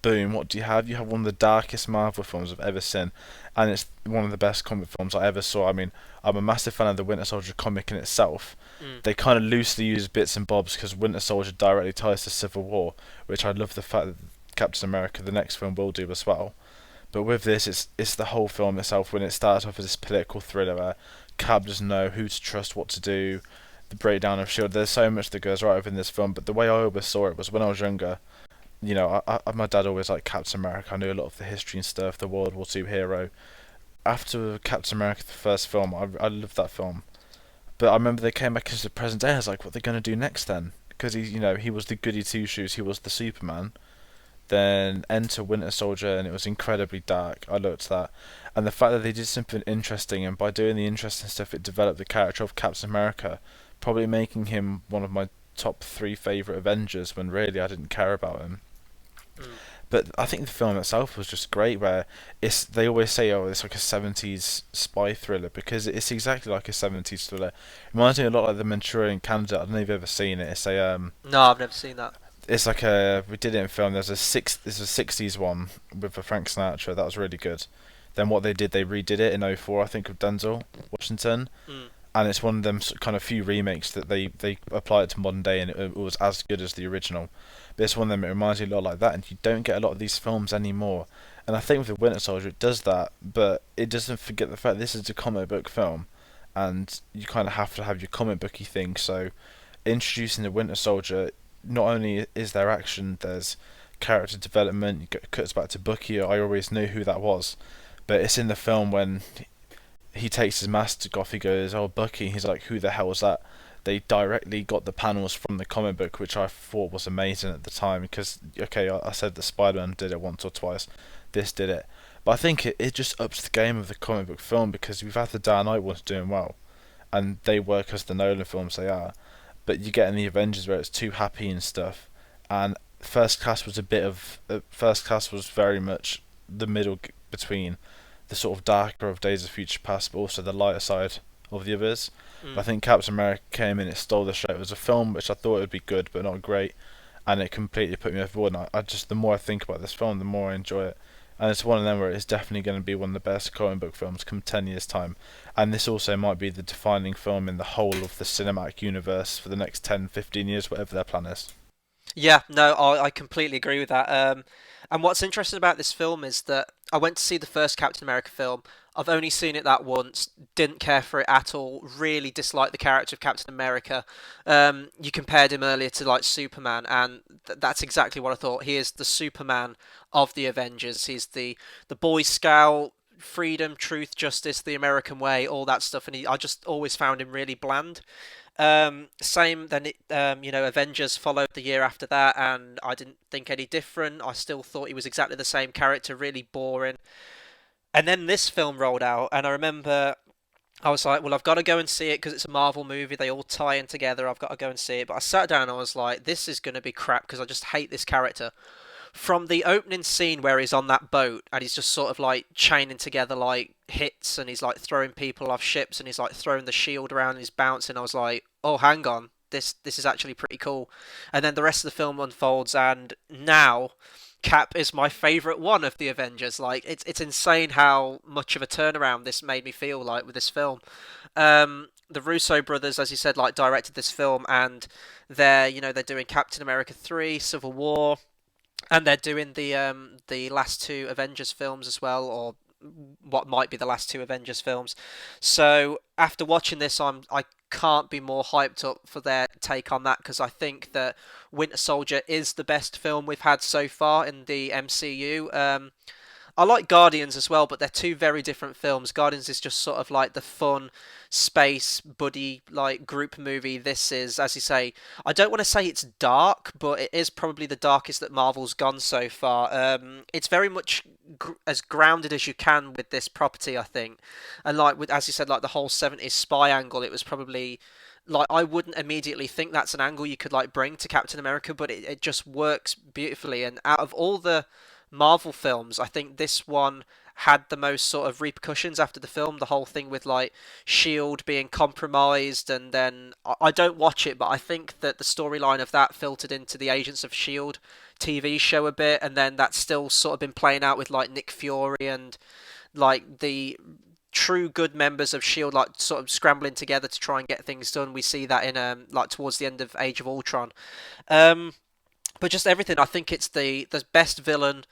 Speaker 2: Boom, what do you have? You have one of the darkest Marvel films I've ever seen, and it's one of the best comic films I ever saw. I mean, I'm a massive fan of the Winter Soldier comic in itself.
Speaker 1: Mm.
Speaker 2: They kind of loosely use bits and bobs because Winter Soldier directly ties to Civil War, which I love the fact that Captain America, the next film, will do as well. But with this, it's the whole film itself. When it starts off as this political thriller where Cap doesn't know who to trust, what to do, the breakdown of Shield. There's so much that goes right within this film. But the way I always saw it was when I was younger. You know, my dad always liked Captain America. I knew a lot of the history and stuff. The World War II hero. After Captain America, the first film, I loved that film. But I remember they came back into the present day. I was like, what are they gonna do next then? Because he was the goody two shoes. He was the Superman. Then enter Winter Soldier, and it was incredibly dark. I looked at that, and the fact that they did something interesting, and by doing the interesting stuff, it developed the character of Captain America, probably making him one of my top three favorite Avengers. When really I didn't care about him.
Speaker 1: Mm.
Speaker 2: But I think the film itself was just great. Where they always say, oh, it's like a '70s spy thriller because it's exactly like a '70s thriller. It reminds me a lot like the Manchurian Candidate. I don't know if you've ever seen it.
Speaker 1: No, I've never seen that.
Speaker 2: It's like we did it in film. There's a '60s one with Frank Sinatra that was really good. Then what they did, they redid it in '04, I think, with Denzel Washington,
Speaker 1: Mm.
Speaker 2: and it's one of them kind of few remakes that they apply it to modern day, and it was as good as the original. But it's one of them. It reminds me a lot like that, and you don't get a lot of these films anymore. And I think with the Winter Soldier, it does that, but it doesn't forget the fact this is a comic book film, and you kind of have to have your comic booky thing. So introducing the Winter Soldier, not only is there action, there's character development. It cuts back to Bucky. I always knew who that was, but it's in the film when he takes his mask off. He goes, "Oh, Bucky." He's like, "Who the hell was that?" They directly got the panels from the comic book, which I thought was amazing at the time. Because okay, I said that Spider-Man did it once or twice. This did it, but I think it just ups the game of the comic book film because we've had the Dark Knight ones doing well, and they work as the Nolan films they are. But you get in the Avengers where it's too happy and stuff, and First Class was very much the middle between the sort of darker of Days of Future Past, but also the lighter side of the others.
Speaker 1: Mm.
Speaker 2: But I think Captain America came in, it stole the show. It was a film which I thought would be good, but not great, and it completely put me overboard. And I just, the more I think about this film, the more I enjoy it. And it's one of them where it's definitely going to be one of the best comic book films come 10 years' time. And this also might be the defining film in the whole of the cinematic universe for the next 10, 15 years, whatever their plan is.
Speaker 1: Yeah, no, I completely agree with that. And what's interesting about this film is that I went to see the first Captain America film. I've only seen it that once, didn't care for it at all, really disliked the character of Captain America. You compared him earlier to like Superman, and that's exactly what I thought. He is the Superman of the Avengers. He's the Boy Scout, freedom, truth, justice, the American way, all that stuff, and I just always found him really bland. Same then Avengers followed the year after that, and I didn't think any different. I still thought he was exactly the same character, really boring. And then this film rolled out, and I remember I was like, well, I've got to go and see it because it's a Marvel movie. They all tie in together. I've got to go and see it. But I sat down and I was like, this is going to be crap because I just hate this character. From the opening scene where he's on that boat and he's just sort of like chaining together like hits and he's like throwing people off ships and he's like throwing the shield around and he's bouncing, I was like, oh, hang on. This is actually pretty cool. And then the rest of the film unfolds, and now Cap is my favorite one of the Avengers. Like it's insane how much of a turnaround this made me feel like with this film. The Russo brothers, as you said, like directed this film, and they're doing Captain America 3, Civil War, and they're doing the last two Avengers films as well, or what might be the last two Avengers films. So after watching this, I can't be more hyped up for their take on that because I think that Winter Soldier is the best film we've had so far in the MCU. I like Guardians as well, but they're two very different films. Guardians is just sort of like the fun space buddy like group movie. This is, as you say, I don't want to say it's dark, but it is probably the darkest that Marvel's gone so far. It's very much as grounded as you can with this property, I think. And like with, as you said, like the whole 70s spy angle, it was probably like I wouldn't immediately think that's an angle you could like bring to Captain America, but it just works beautifully. And out of all the Marvel films, I think this one had the most sort of repercussions after the film. The whole thing with like Shield being compromised, and then I don't watch it, but I think that the storyline of that filtered into the Agents of Shield TV show a bit, and then that's still sort of been playing out with like Nick Fury and like the true good members of Shield like sort of scrambling together to try and get things done. We see that in like towards the end of Age of Ultron. Um, but just everything, I think it's the best villain.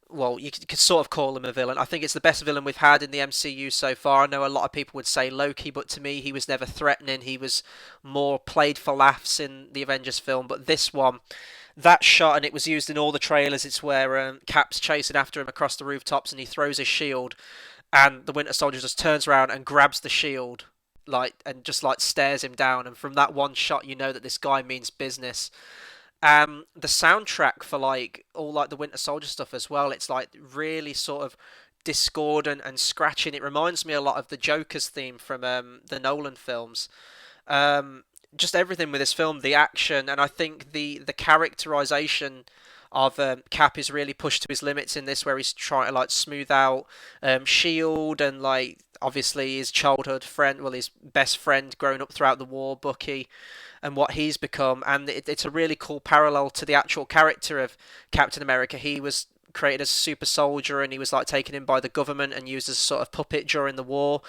Speaker 1: Well, you could sort of call him a villain. I think it's the best villain we've had in the MCU so far. I know a lot of people would say Loki, but to me, he was never threatening. He was more played for laughs in the Avengers film. But this one, that shot, and it was used in all the trailers. It's where Cap's chasing after him across the rooftops, and he throws his shield, and the Winter Soldier just turns around and grabs the shield, like and just like stares him down. And from that one shot, you know that this guy means business. The soundtrack for like all like the Winter Soldier stuff as well, it's like really sort of discordant and scratching. It reminds me a lot of the Joker's theme from the Nolan films. Just everything with this film, the action, and I think the characterization of Cap is really pushed to his limits in this, where he's trying to like smooth out Shield and like obviously his childhood friend, well his best friend growing up throughout the war, Bucky, and what he's become. And it's a really cool parallel to the actual character of Captain America. He was created as a super soldier, and he was like taken in by the government and used as a sort of puppet during the war.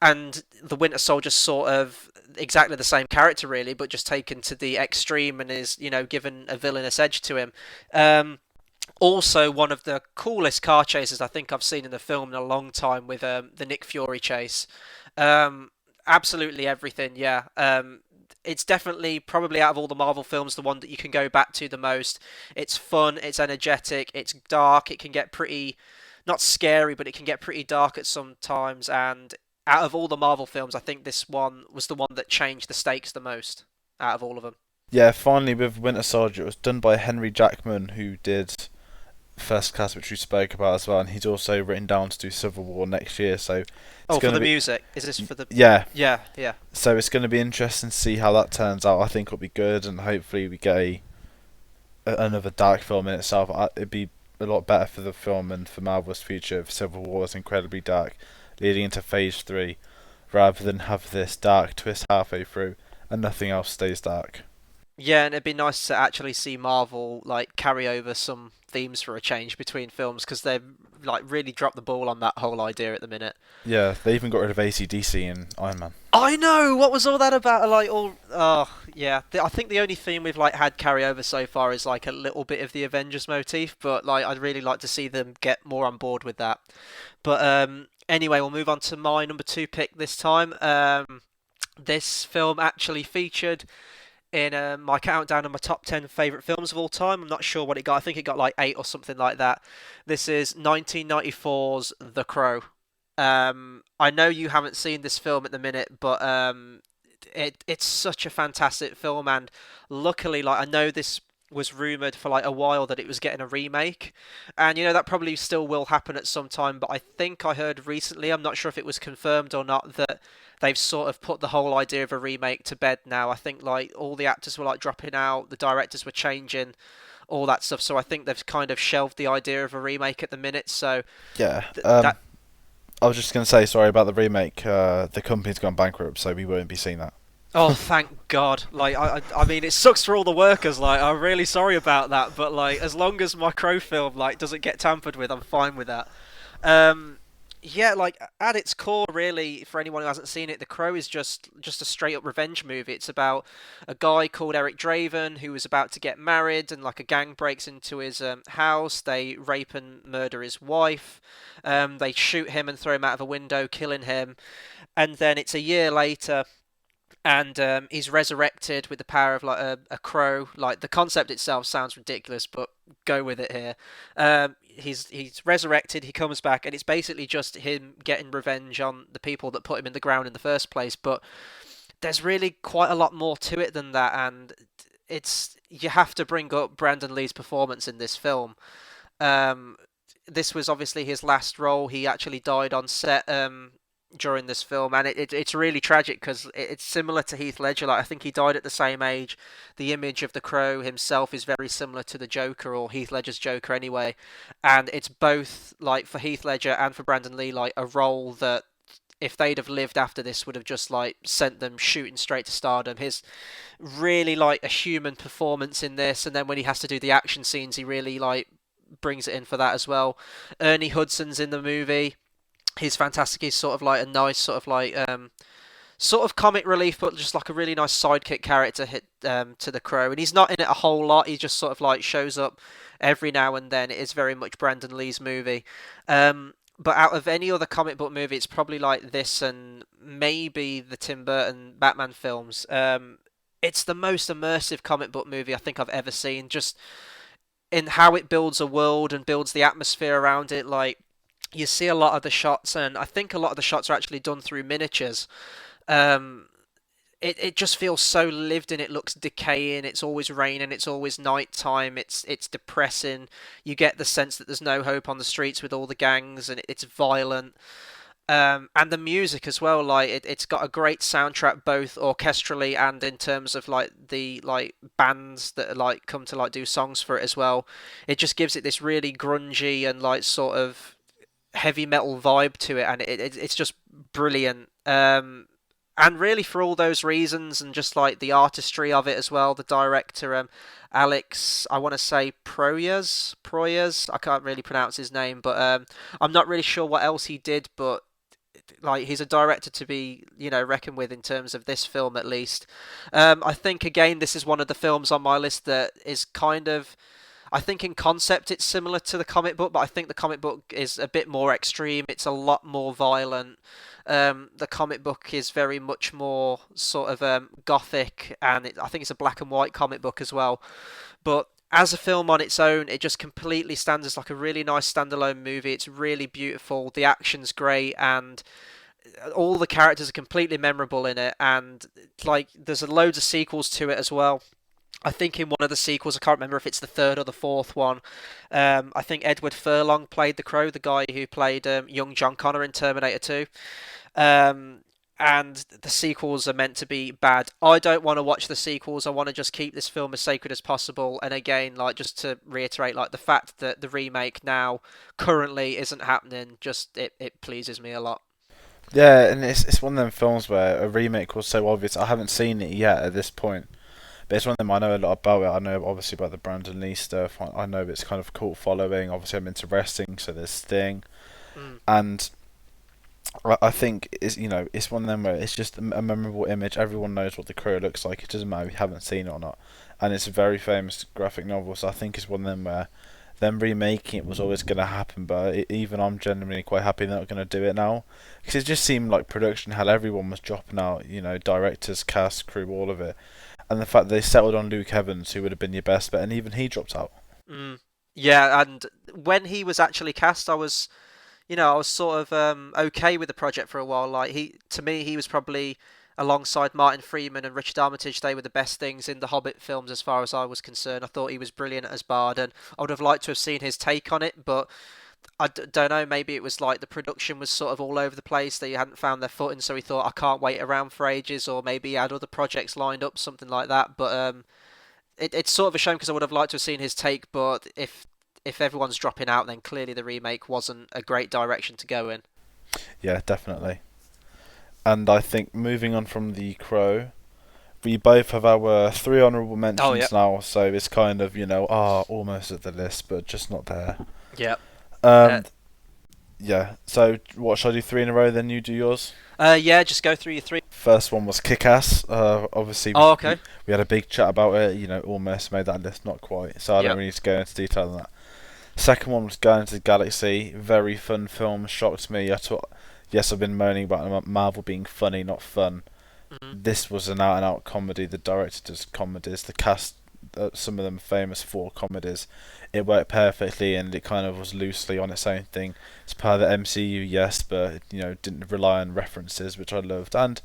Speaker 1: And the Winter Soldier's sort of exactly the same character, really, but just taken to the extreme and is, given a villainous edge to him. Also, one of the coolest car chases I think I've seen in the film in a long time with the Nick Fury chase. Um, Absolutely everything, yeah. It's definitely probably out of all the Marvel films the one that you can go back to the most. It's fun, it's energetic, it's dark, it can get pretty not scary, but it can get pretty dark at some times. And out of all the Marvel films, I think this one was the one that changed the stakes the most out of all of them.
Speaker 2: Yeah, finally with Winter Soldier, it was done by Henry Jackman, who did First Class, which we spoke about as well, and he's also written down to do Civil War next year. So it's
Speaker 1: Oh, for
Speaker 2: going to
Speaker 1: the
Speaker 2: be
Speaker 1: music? Is this for the?
Speaker 2: yeah.
Speaker 1: Yeah, yeah.
Speaker 2: So it's going to be interesting to see how that turns out. I think it'll be good, and hopefully we get another dark film in itself. It'd be a lot better for the film and for Marvel's future if Civil War is incredibly dark, leading into Phase 3, rather than have this dark twist halfway through and nothing else stays dark.
Speaker 1: Yeah, and it'd be nice to actually see Marvel like carry over some themes for a change between films because they've like really dropped the ball on that whole idea at the minute.
Speaker 2: Yeah, they even got rid of AC/DC in Iron Man.
Speaker 1: I know. What was all that about? Like all. Oh, yeah. I think the only theme we've like had carry over so far is like a little bit of the Avengers motif, but like I'd really like to see them get more on board with that. But anyway, we'll move on to my number two pick this time. This film actually featured in my countdown of my top 10 favourite films of all time. I'm not sure what it got. I think it got like 8 or something like that. This is 1994's The Crow. I know you haven't seen this film at the minute, but it's such a fantastic film, and luckily, like I know this. was rumored for like a while that it was getting a remake, and that probably still will happen at some time. But I think I heard recently, I'm not sure if it was confirmed or not, that they've sort of put the whole idea of a remake to bed now. I think like all the actors were like dropping out, the directors were changing, all that stuff. So I think they've kind of shelved the idea of a remake at the minute. So
Speaker 2: Yeah.
Speaker 1: that.
Speaker 2: I was just going to say, sorry about the remake. The company's gone bankrupt, so we won't be seeing that.
Speaker 1: Oh, thank God! Like, I mean, it sucks for all the workers. Like, I'm really sorry about that. But like, as long as my Crow film like doesn't get tampered with, I'm fine with that. Um, yeah, like at its core, really, for anyone who hasn't seen it, The Crow is just a straight up revenge movie. It's about a guy called Eric Draven who is about to get married, and like a gang breaks into his house. They rape and murder his wife. They shoot him and throw him out of a window, killing him. And then it's a year later, and he's resurrected with the power of like a crow. Like the concept itself sounds ridiculous, but go with it here. He's resurrected. He comes back, and it's basically just him getting revenge on the people that put him in the ground in the first place. But there's really quite a lot more to it than that, and it's you have to bring up Brandon Lee's performance in this film. Um, this was obviously his last role. He actually died on set during this film, and it's really tragic because it's similar to Heath Ledger. Like I think he died at the same age. The image of the Crow himself is very similar to the Joker, or Heath Ledger's Joker anyway, and it's both like for Heath Ledger and for Brandon Lee like a role that if they'd have lived after this would have just like sent them shooting straight to stardom. His really like a human performance in this, and then when he has to do the action scenes, he really like brings it in for that as well. Ernie Hudson's in the movie. He's fantastic. He's sort of like a nice sort of comic relief, but just like a really nice sidekick character hit to the Crow. And he's not in it a whole lot. He just sort of like shows up every now and then. It is very much Brandon Lee's movie. But out of any other comic book movie, it's probably like this and maybe the Tim Burton Batman films. It's the most immersive comic book movie I think I've ever seen. Just in how it builds a world and builds the atmosphere around it. Like you see a lot of the shots, and I think a lot of the shots are actually done through miniatures. Um, it just feels so lived in. It looks decaying. It's always raining. It's always night time. It's depressing. You get the sense that there's no hope on the streets with all the gangs, and it's violent. And the music as well, like it's got a great soundtrack both orchestrally and in terms of like the like bands that like come to like do songs for it as well. It just gives it this really grungy and like sort of heavy metal vibe to it, and it's just brilliant. And really for all those reasons, and just like the artistry of it as well, the director, Alex, I want to say Proyas, I can't really pronounce his name, but I'm not really sure what else he did, but like he's a director to be reckoned with in terms of this film at least. I think again this is one of the films on my list that is kind of, I think in concept it's similar to the comic book, but I think the comic book is a bit more extreme. It's a lot more violent. The comic book is very much more sort of gothic, and I think it's a black and white comic book as well. But as a film on its own, it just completely stands as like a really nice standalone movie. It's really beautiful. The action's great, and all the characters are completely memorable in it. And like, there's loads of sequels to it as well. I think in one of the sequels, I can't remember if it's the third or the fourth one. I think Edward Furlong played the Crow, the guy who played young John Connor in Terminator 2. Um, and the sequels are meant to be bad. I don't want to watch the sequels. I want to just keep this film as sacred as possible. And again, like just to reiterate, like the fact that the remake now currently isn't happening, just it pleases me a lot.
Speaker 2: Yeah, and it's one of them films where a remake was so obvious. I haven't seen it yet at this point, but it's one of them I know a lot about it. I know obviously about the Brandon Lee stuff. I know it's kind of cult following. Obviously, I'm into wrestling, so there's Sting,
Speaker 1: Mm.
Speaker 2: and I think it's one of them where it's just a memorable image. Everyone knows what the Crow looks like. It doesn't matter if you haven't seen it or not, and it's a very famous graphic novel. So I think it's one of them where them remaking it was always going to happen. But even I'm genuinely quite happy they're not going to do it now, because it just seemed like production hell. Everyone was dropping out. Directors, cast, crew, all of it, and the fact they settled on Luke Evans, who would have been your best bet, and even he dropped out.
Speaker 1: Mm. Yeah, and when he was actually cast, I was sort of okay with the project for a while. Like to me, he was probably, alongside Martin Freeman and Richard Armitage, they were the best things in the Hobbit films as far as I was concerned. I thought he was brilliant as Bard, and I would have liked to have seen his take on it, but don't know, maybe it was like the production was sort of all over the place. They hadn't found their footing, so he thought, I can't wait around for ages, or maybe he had other projects lined up, something like that. But it's sort of a shame because I would have liked to have seen his take, but if everyone's dropping out, then clearly the remake wasn't a great direction to go in.
Speaker 2: Yeah, definitely. And I think moving on from The Crow, we both have our three honourable mentions now, so it's kind of, almost at the list, but just not there.
Speaker 1: Yep.
Speaker 2: Um, yeah, so what, should I do three in a row, then you do yours?
Speaker 1: Yeah, just go through your three.
Speaker 2: First one was Kick-Ass. Obviously, we had a big chat about it, almost made that list, not quite, so I don't really need to go into detail on that. Second one was Guardians of the Galaxy. Very fun film, shocked me. Yes, I've been moaning about Marvel being funny, not fun.
Speaker 1: Mm-hmm.
Speaker 2: This was an out-and-out comedy. The director does comedies. The cast, some of them famous for comedies. It worked perfectly, and it kind of was loosely on its own thing. It's part of the MCU, yes, but didn't rely on references, which I loved. And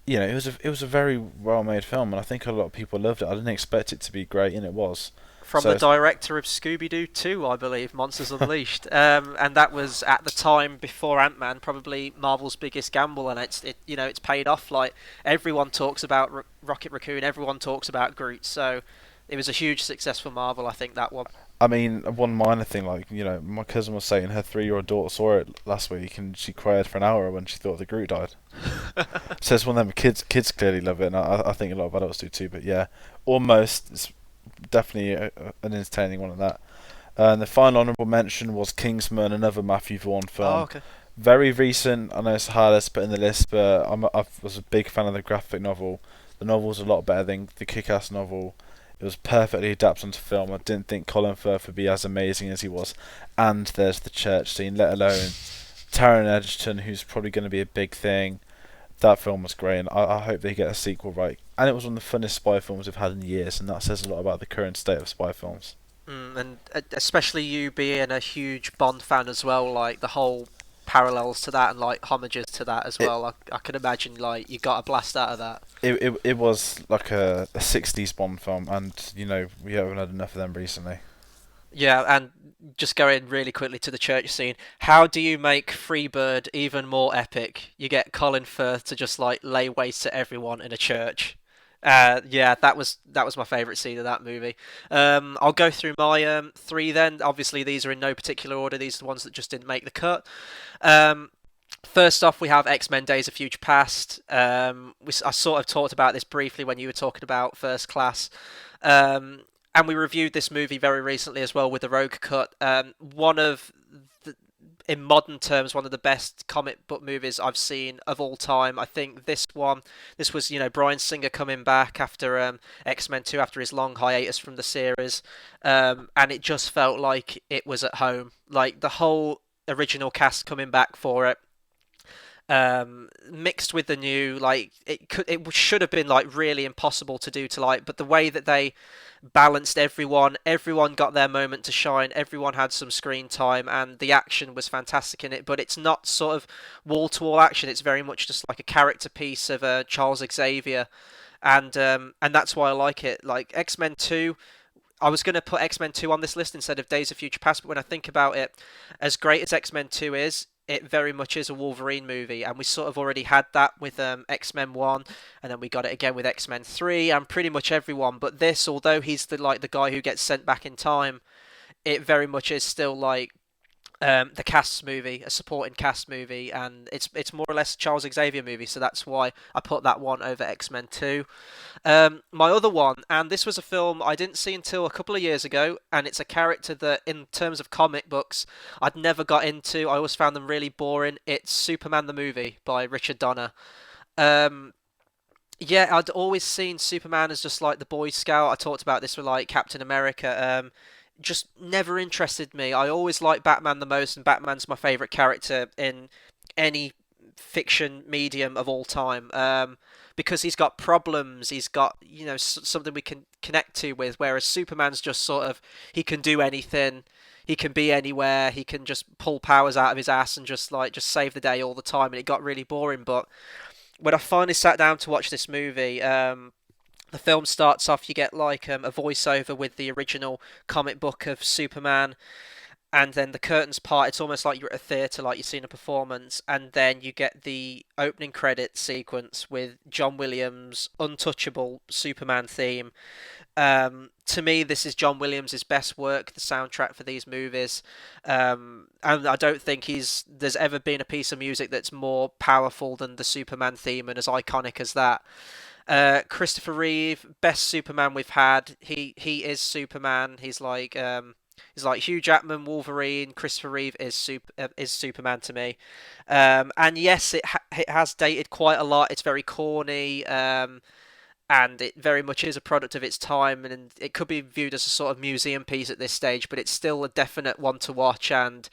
Speaker 2: it was a very well-made film, and I think a lot of people loved it. I didn't expect it to be great, and it was.
Speaker 1: From the director of Scooby-Doo 2, I believe, Monsters Unleashed, and that was at the time before Ant-Man, probably Marvel's biggest gamble, and it's paid off. Like, everyone talks about Rocket Raccoon, everyone talks about Groot, so it was a huge success for Marvel, I think, that one.
Speaker 2: I mean, one minor thing, my cousin was saying her 3-year-old daughter saw it last week and she cried for an hour when she thought the Groot died. So it's one of them, kids clearly love it, and I think a lot of adults do too, but yeah, almost, it's definitely an entertaining one of that. And the final honourable mention was Kingsman, another Matthew Vaughn film.
Speaker 1: Oh, okay.
Speaker 2: Very recent, I know it's the hardest to put in the list, but I was a big fan of the graphic novel. The novel's a lot better than the Kick-Ass novel. It was perfectly adapted onto film. I didn't think Colin Firth would be as amazing as he was. And there's the church scene, let alone Taron Egerton, who's probably going to be a big thing. That film was great, and I hope they get a sequel right. And it was one of the funnest spy films we've had in years, and that says a lot about the current state of spy films.
Speaker 1: And especially you being a huge Bond fan as well, like the whole parallels to that and like homages to that as well. I can imagine like you got a blast out of that.
Speaker 2: It was like a 60s Bond film, and we haven't had enough of them recently.
Speaker 1: Yeah, and just going really quickly to the church scene, how do you make Freebird even more epic? You get Colin Firth to just like lay waste to everyone in a church. Yeah, that was my favourite scene of that movie. I'll go through my three then. Obviously, these are in no particular order. These are the ones that just didn't make the cut. First off, we have X-Men: Days of Future Past. I sort of talked about this briefly when you were talking about First Class. And we reviewed this movie very recently as well with the Rogue Cut. In modern terms, one of the best comic book movies I've seen of all time. I think this was, Bryan Singer coming back after X-Men 2, after his long hiatus from the series. And it just felt like it was at home. Like, the whole original cast coming back for it. Mixed with the new, like, it should have been like really impossible to do but the way that they balanced everyone got their moment to shine, everyone had some screen time, and the action was fantastic in it. But it's not sort of wall-to-wall action, it's very much just like a character piece of Charles Xavier, and that's why I like it. Like X-Men 2, I was going to put X-Men 2 on this list instead of Days of Future Past, but when I think about it, as great as X-Men 2 is, it very much is a Wolverine movie, and we sort of already had that with X-Men 1, and then we got it again with X-Men 3, and pretty much everyone. But this, although he's the guy who gets sent back in time, it very much is still like the cast movie, a supporting cast movie, and it's more or less a Charles Xavier movie, so that's why I put that one over X-Men 2. My other one, and this was a film I didn't see until a couple of years ago, and it's a character that, in terms of comic books, I'd never got into. I always found them really boring. It's Superman the movie by Richard Donner. Yeah, I'd always seen Superman as just like the Boy Scout. I talked about this with like Captain America. Just never interested me. I always liked Batman the most, and Batman's my favourite character in any fiction medium of all time. Because he's got problems, he's got something we can connect to with. Whereas Superman's just sort of, he can do anything, he can be anywhere, he can just pull powers out of his ass and just save the day all the time. And it got really boring. But when I finally sat down to watch this movie, the film starts off. You get like a voiceover with the original comic book of Superman, and then the curtains part. It's almost like you're at a theatre, like you've seen a performance, and then you get the opening credits sequence with John Williams' untouchable Superman theme. To me, this is John Williams' best work, the soundtrack for these movies, and I don't think there's ever been a piece of music that's more powerful than the Superman theme and as iconic as that. Christopher Reeve, best Superman we've had. He is Superman. He's like Hugh Jackman, Wolverine. Christopher Reeve is Superman to me. And yes, it has dated quite a lot. It's very corny. And it very much is a product of its time, and it could be viewed as a sort of museum piece at this stage, but it's still a definite one to watch, and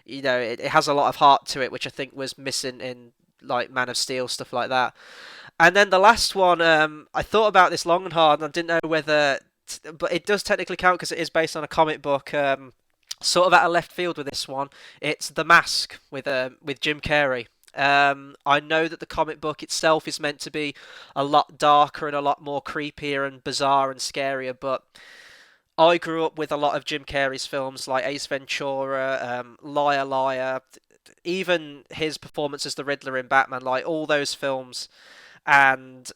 Speaker 1: it has a lot of heart to it, which I think was missing in like Man of Steel, stuff like that. And then the last one, I thought about this long and hard, and I didn't know whether, but it does technically count because it is based on a comic book. Sort of out of left field with this one. It's The Mask with Jim Carrey. I know that the comic book itself is meant to be a lot darker and a lot more creepier and bizarre and scarier, but I grew up with a lot of Jim Carrey's films like Ace Ventura, Liar Liar, even his performance as the Riddler in Batman, like all those films. And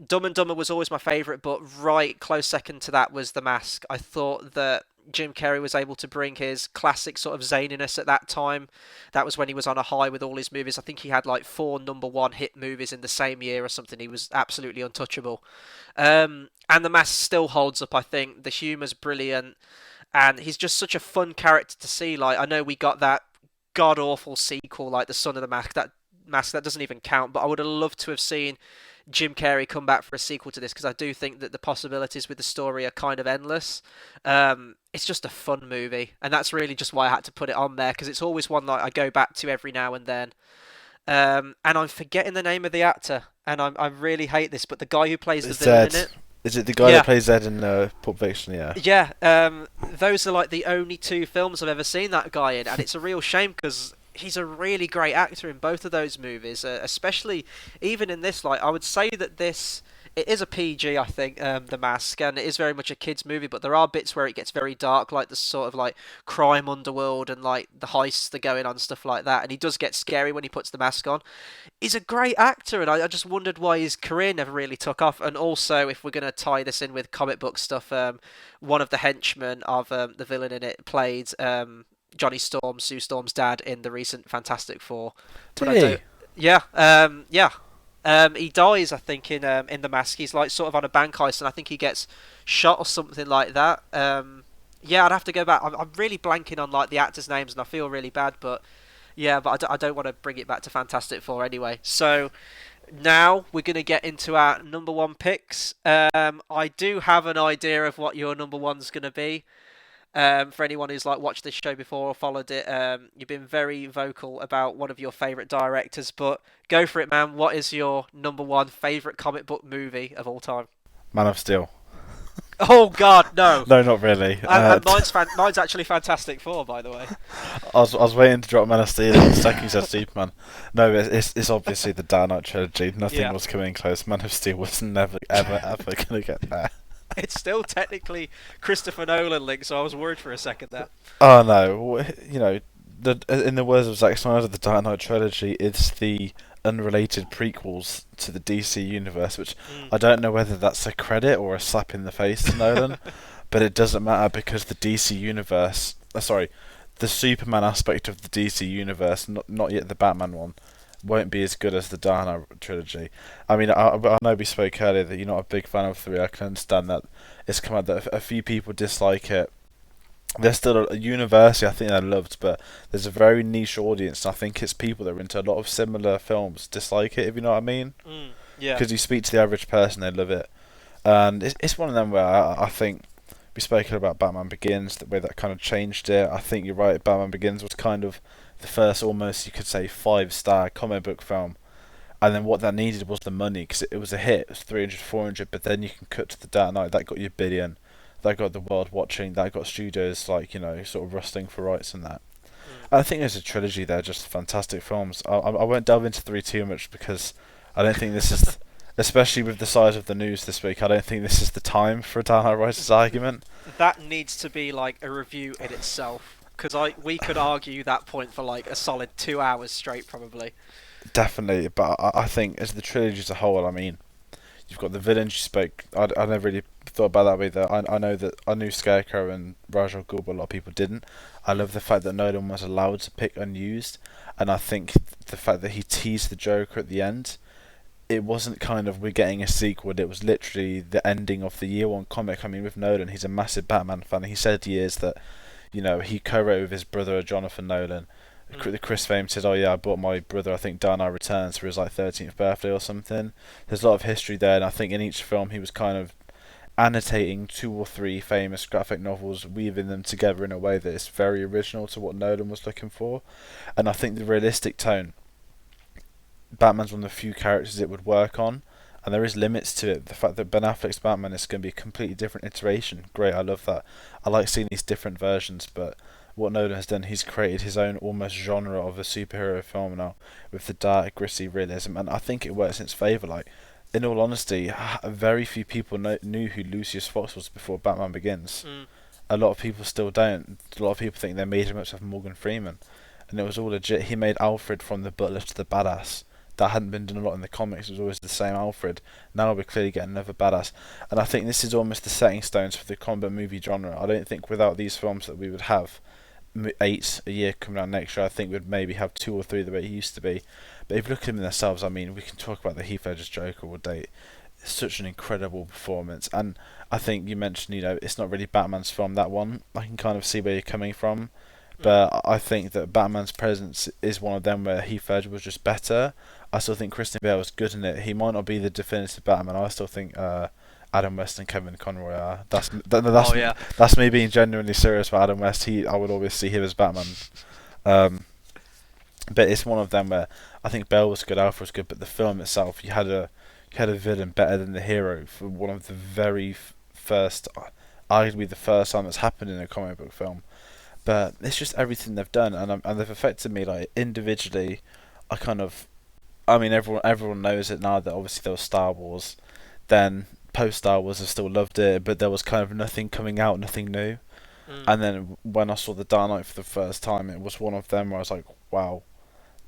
Speaker 1: Dumb and Dumber was always my favourite, but right close second to that was The Mask. I thought that Jim Carrey was able to bring his classic sort of zaniness at that time. That was when he was on a high with all his movies. I think he had like 4 number 1 hit movies in the same year or something. He was absolutely untouchable. And The Mask still holds up, I think. The humour's brilliant. And he's just such a fun character to see. Like, I know we got that god-awful sequel, like The Son of the Mask that doesn't even count, but I would have loved to have seen Jim Carrey come back for a sequel to this because I do think that the possibilities with the story are kind of endless. It's just a fun movie, and that's really just why I had to put it on there because it's always one that I go back to every now and then. And I'm forgetting the name of the actor, and I really hate this, but the guy who plays the villain in it.
Speaker 2: Is it the guy that plays Zed in Pulp Fiction? Yeah.
Speaker 1: Yeah. Those are like the only 2 films I've ever seen that guy in, and it's a real shame because he's a really great actor in both of those movies, especially even in this. Like, I would say that it is a PG, I think, The Mask, and it is very much a kids' movie. But there are bits where it gets very dark, like the sort of like crime underworld and like the heists that are going on, stuff like that. And he does get scary when he puts the mask on. He's a great actor, and I just wondered why his career never really took off. And also, if we're going to tie this in with comic book stuff, one of the henchmen of the villain in it played Johnny Storm, Sue Storm's dad, in the recent Fantastic Four.
Speaker 2: Did he?
Speaker 1: Yeah, yeah. He dies, I think, in The Mask. He's like sort of on a bank heist, and I think he gets shot or something like that. Yeah, I'd have to go back. I'm really blanking on like the actors' names, and I feel really bad. But yeah, but I don't want to bring it back to Fantastic Four anyway. So now we're going to get into our number 1 picks. I do have an idea of what your number 1's going to be. For anyone who's like watched this show before or followed it, you've been very vocal about one of your favourite directors, but go for it, man. What is your number 1 favourite comic book movie of all time?
Speaker 2: Man of Steel.
Speaker 1: Oh God, no.
Speaker 2: No, not really.
Speaker 1: And mine's actually Fantastic Four, by the way.
Speaker 2: I was waiting to drop Man of Steel and the second you said Superman. No, it's obviously the Dark Knight trilogy. Nothing was coming close. Man of Steel was never, ever going to get there.
Speaker 1: It's still technically Christopher Nolan link, so I was worried for a second there.
Speaker 2: Oh no, in the words of Zack Snyder, the Dark Knight trilogy is the unrelated prequels to the DC universe, which I don't know whether that's a credit or a slap in the face to Nolan, but it doesn't matter because the DC universe, the Superman aspect of the DC universe, not yet the Batman one, won't be as good as the Dark Knight trilogy. I mean, I know we spoke earlier that you're not a big fan of 3. I can understand that. It's come out that a few people dislike it. There's still a university I think they're loved, but there's a very niche audience. I think it's people that are into a lot of similar films dislike it, if you know what I mean.
Speaker 1: Yeah.
Speaker 2: Because you speak to the average person, they love it. And it's one of them where I think we spoke about Batman Begins, the way that kind of changed it. I think you're right, Batman Begins was kind of the first, almost you could say 5-star comic book film, and then what that needed was the money because it was a hit. It was 300, 400, but then you can cut to the Dark Knight. That got you $1 billion. That got the world watching. That got studios sort of rustling for rights and that. I think there's a trilogy there, just fantastic films. I won't delve into 3 too much because I don't think this is, especially with the size of the news this week. I don't think this is the time for a Dark Knight Rises argument.
Speaker 1: That needs to be like a review in itself, because we could argue that point for like a solid 2 hours straight, probably.
Speaker 2: Definitely, but I think as the trilogy as a whole, I mean, you've got the villains you spoke. I never really thought about that way. That I know that I knew Scarecrow and Ra's al Ghul, but a lot of people didn't. I love the fact that Nolan was allowed to pick unused, and I think the fact that he teased the Joker at the end. It wasn't kind of we're getting a sequel. It was literally the ending of the year one comic. I mean, with Nolan, he's a massive Batman fan. He said he is that, he co-wrote with his brother Jonathan Nolan. Chris Fame said, "Oh yeah, I bought my brother, I think, Dark Knight Returns for his like 13th birthday or something." There's a lot of history there, and I think in each film he was kind of annotating two or three famous graphic novels, weaving them together in a way that is very original to what Nolan was looking for. And I think the realistic tone, Batman's one of the few characters it would work on, and there is limits to it. The fact that Ben Affleck's Batman is going to be a completely different iteration, great, I love that. I like seeing these different versions, but what Nolan has done, he's created his own almost genre of a superhero film now, with the dark, gritty realism, and I think it works in its favour. Like, in all honesty, very few people knew who Lucius Fox was before Batman Begins. A lot of people still don't. A lot of people think they made him up to have Morgan Freeman, and it was all legit. He made Alfred from the butler to the badass. That hadn't been done a lot in the comics. It was always the same Alfred. Now we're clearly getting another badass, and I think this is almost the setting stones for the combat movie genre. I don't think without these films that we would have 8 a year coming out next year. I think we'd maybe have 2 or 3 the way it used to be. But if you look at them themselves, I mean, we can talk about the Heath Ledger's Joker all day. It's such an incredible performance, and I think you mentioned, it's not really Batman's film, that one. I can kind of see where you're coming from, but I think that Batman's presence is one of them where Heath Ledger was just better. I still think Christian Bale was good in it. He might not be the definitive Batman. I still think Adam West and Kevin Conroy are.
Speaker 1: Oh yeah.
Speaker 2: That's me being genuinely serious about Adam West. I would always see him as Batman. But it's one of them where I think Bale was good, Alfred was good, but the film itself, you had a villain better than the hero for one of the very first, arguably the first time that's happened in a comic book film. But it's just everything they've done, and they've affected me like individually. I mean, everyone knows it now that obviously there was Star Wars. Then post Star Wars, I still loved it, but there was kind of nothing coming out, nothing new. And then when I saw The Dark Knight for the first time, it was one of them where I was like, wow,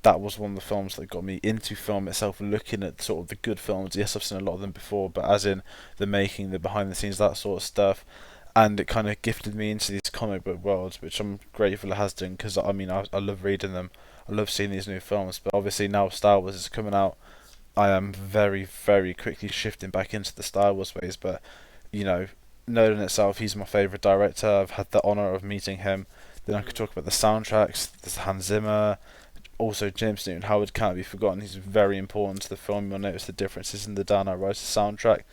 Speaker 2: that was one of the films that got me into film itself, looking at sort of the good films. Yes, I've seen a lot of them before, but as in the making, the behind the scenes, that sort of stuff. And it kind of gifted me into these comic book worlds, which I'm grateful it has done, because I mean, I love reading them. I love seeing these new films, but obviously now Star Wars is coming out, I am very, very quickly shifting back into the Star Wars ways. But, Nolan itself, he's my favourite director. I've had the honour of meeting him. Then I could talk about the soundtracks. There's Hans Zimmer. Also, James Newton Howard can't be forgotten. He's very important to the film. You'll notice the differences in the Dark Knight Rises soundtrack.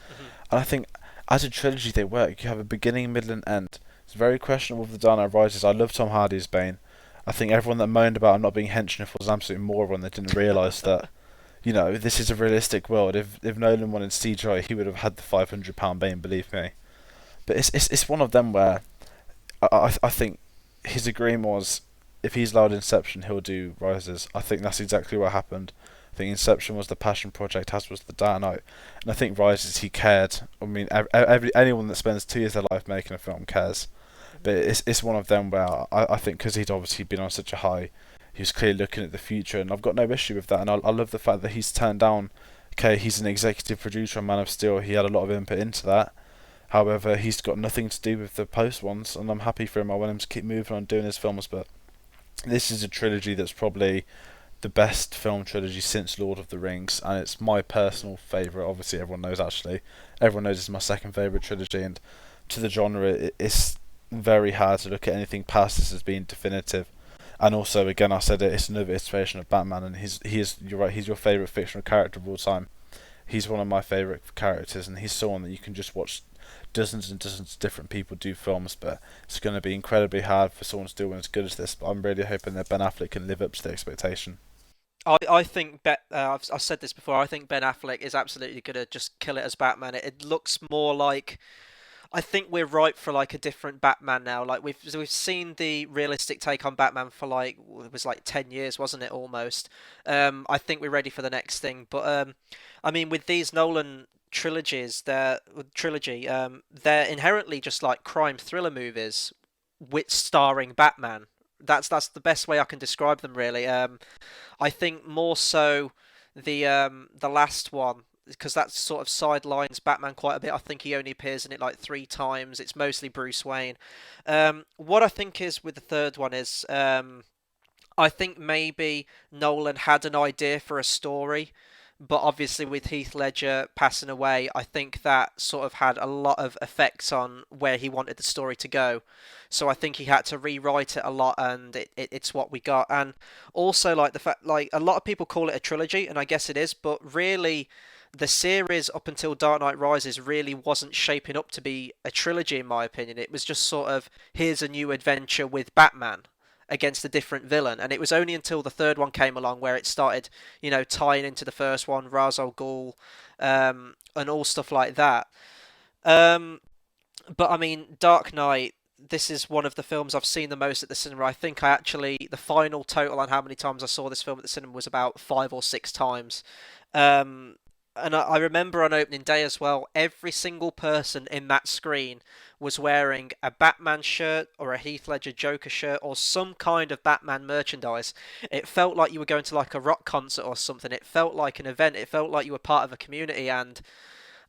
Speaker 2: And I think as a trilogy they work. You have a beginning, middle and end. It's very questionable with the Dark Knight Rises. I love Tom Hardy's Bane. I think everyone that moaned about him not being Henchniff was an absolute moron that didn't realise that, this is a realistic world. If Nolan wanted CGI, he would have had the £500 Bane, believe me. But it's one of them where I think his agreement was, if he's allowed Inception, he'll do Rises. I think that's exactly what happened. I think Inception was the passion project, as was the Dark Knight, and I think Rises, he cared. I mean, anyone that spends 2 years of their life making a film cares. But it's one of them where I think because he'd obviously been on such a high, he was clearly looking at the future, and I've got no issue with that. And I love the fact that he's turned down. Okay, he's an executive producer on Man of Steel. He had a lot of input into that. However, he's got nothing to do with the post ones, and I'm happy for him. I want him to keep moving on doing his films, but this is a trilogy that's probably the best film trilogy since Lord of the Rings, and it's my personal favourite. Obviously, everyone knows it's my second favourite trilogy, and to the genre, it's very hard to look at anything past this as being definitive. And also, again, I said it's another iteration of Batman, and you're right, he's your favourite fictional character of all time. He's one of my favourite characters, and he's someone that you can just watch dozens and dozens of different people do films, but it's going to be incredibly hard for someone to do one as good as this. But I'm really hoping that Ben Affleck can live up to the expectation.
Speaker 1: I think I've said this before. I think Ben Affleck is absolutely gonna just kill it as Batman. It looks more like, I think we're ripe for like a different Batman now. Like we've seen the realistic take on Batman for like it was like 10 years, wasn't it? Almost. I think we're ready for the next thing. But I mean, with these Nolan they're inherently just like crime thriller movies, with starring Batman. That's the best way I can describe them, really. I think more so the last one, because that sort of sidelines Batman quite a bit. I think he only appears in it like 3 times. It's mostly Bruce Wayne. What I think is with the third one is I think maybe Nolan had an idea for a story, but obviously with Heath Ledger passing away, I think that sort of had a lot of effects on where he wanted the story to go. So I think he had to rewrite it a lot, and it's what we got. And also like the fact, like a lot of people call it a trilogy, and I guess it is, but really. The series up until Dark Knight Rises really wasn't shaping up to be a trilogy, in my opinion. It was just sort of here's a new adventure with Batman against a different villain. And it was only until the third one came along where it started, tying into the first one, Ra's al Ghul, and all stuff like that. Um, but I mean, Dark Knight. This is one of the films I've seen the most at the cinema. I think the final total on how many times I saw this film at the cinema was about 5 or 6 times. Um, and I remember on opening day as well, every single person in that screen was wearing a Batman shirt or a Heath Ledger Joker shirt or some kind of Batman merchandise. It felt like you were going to like a rock concert or something. It felt like an event. It felt like you were part of a community. And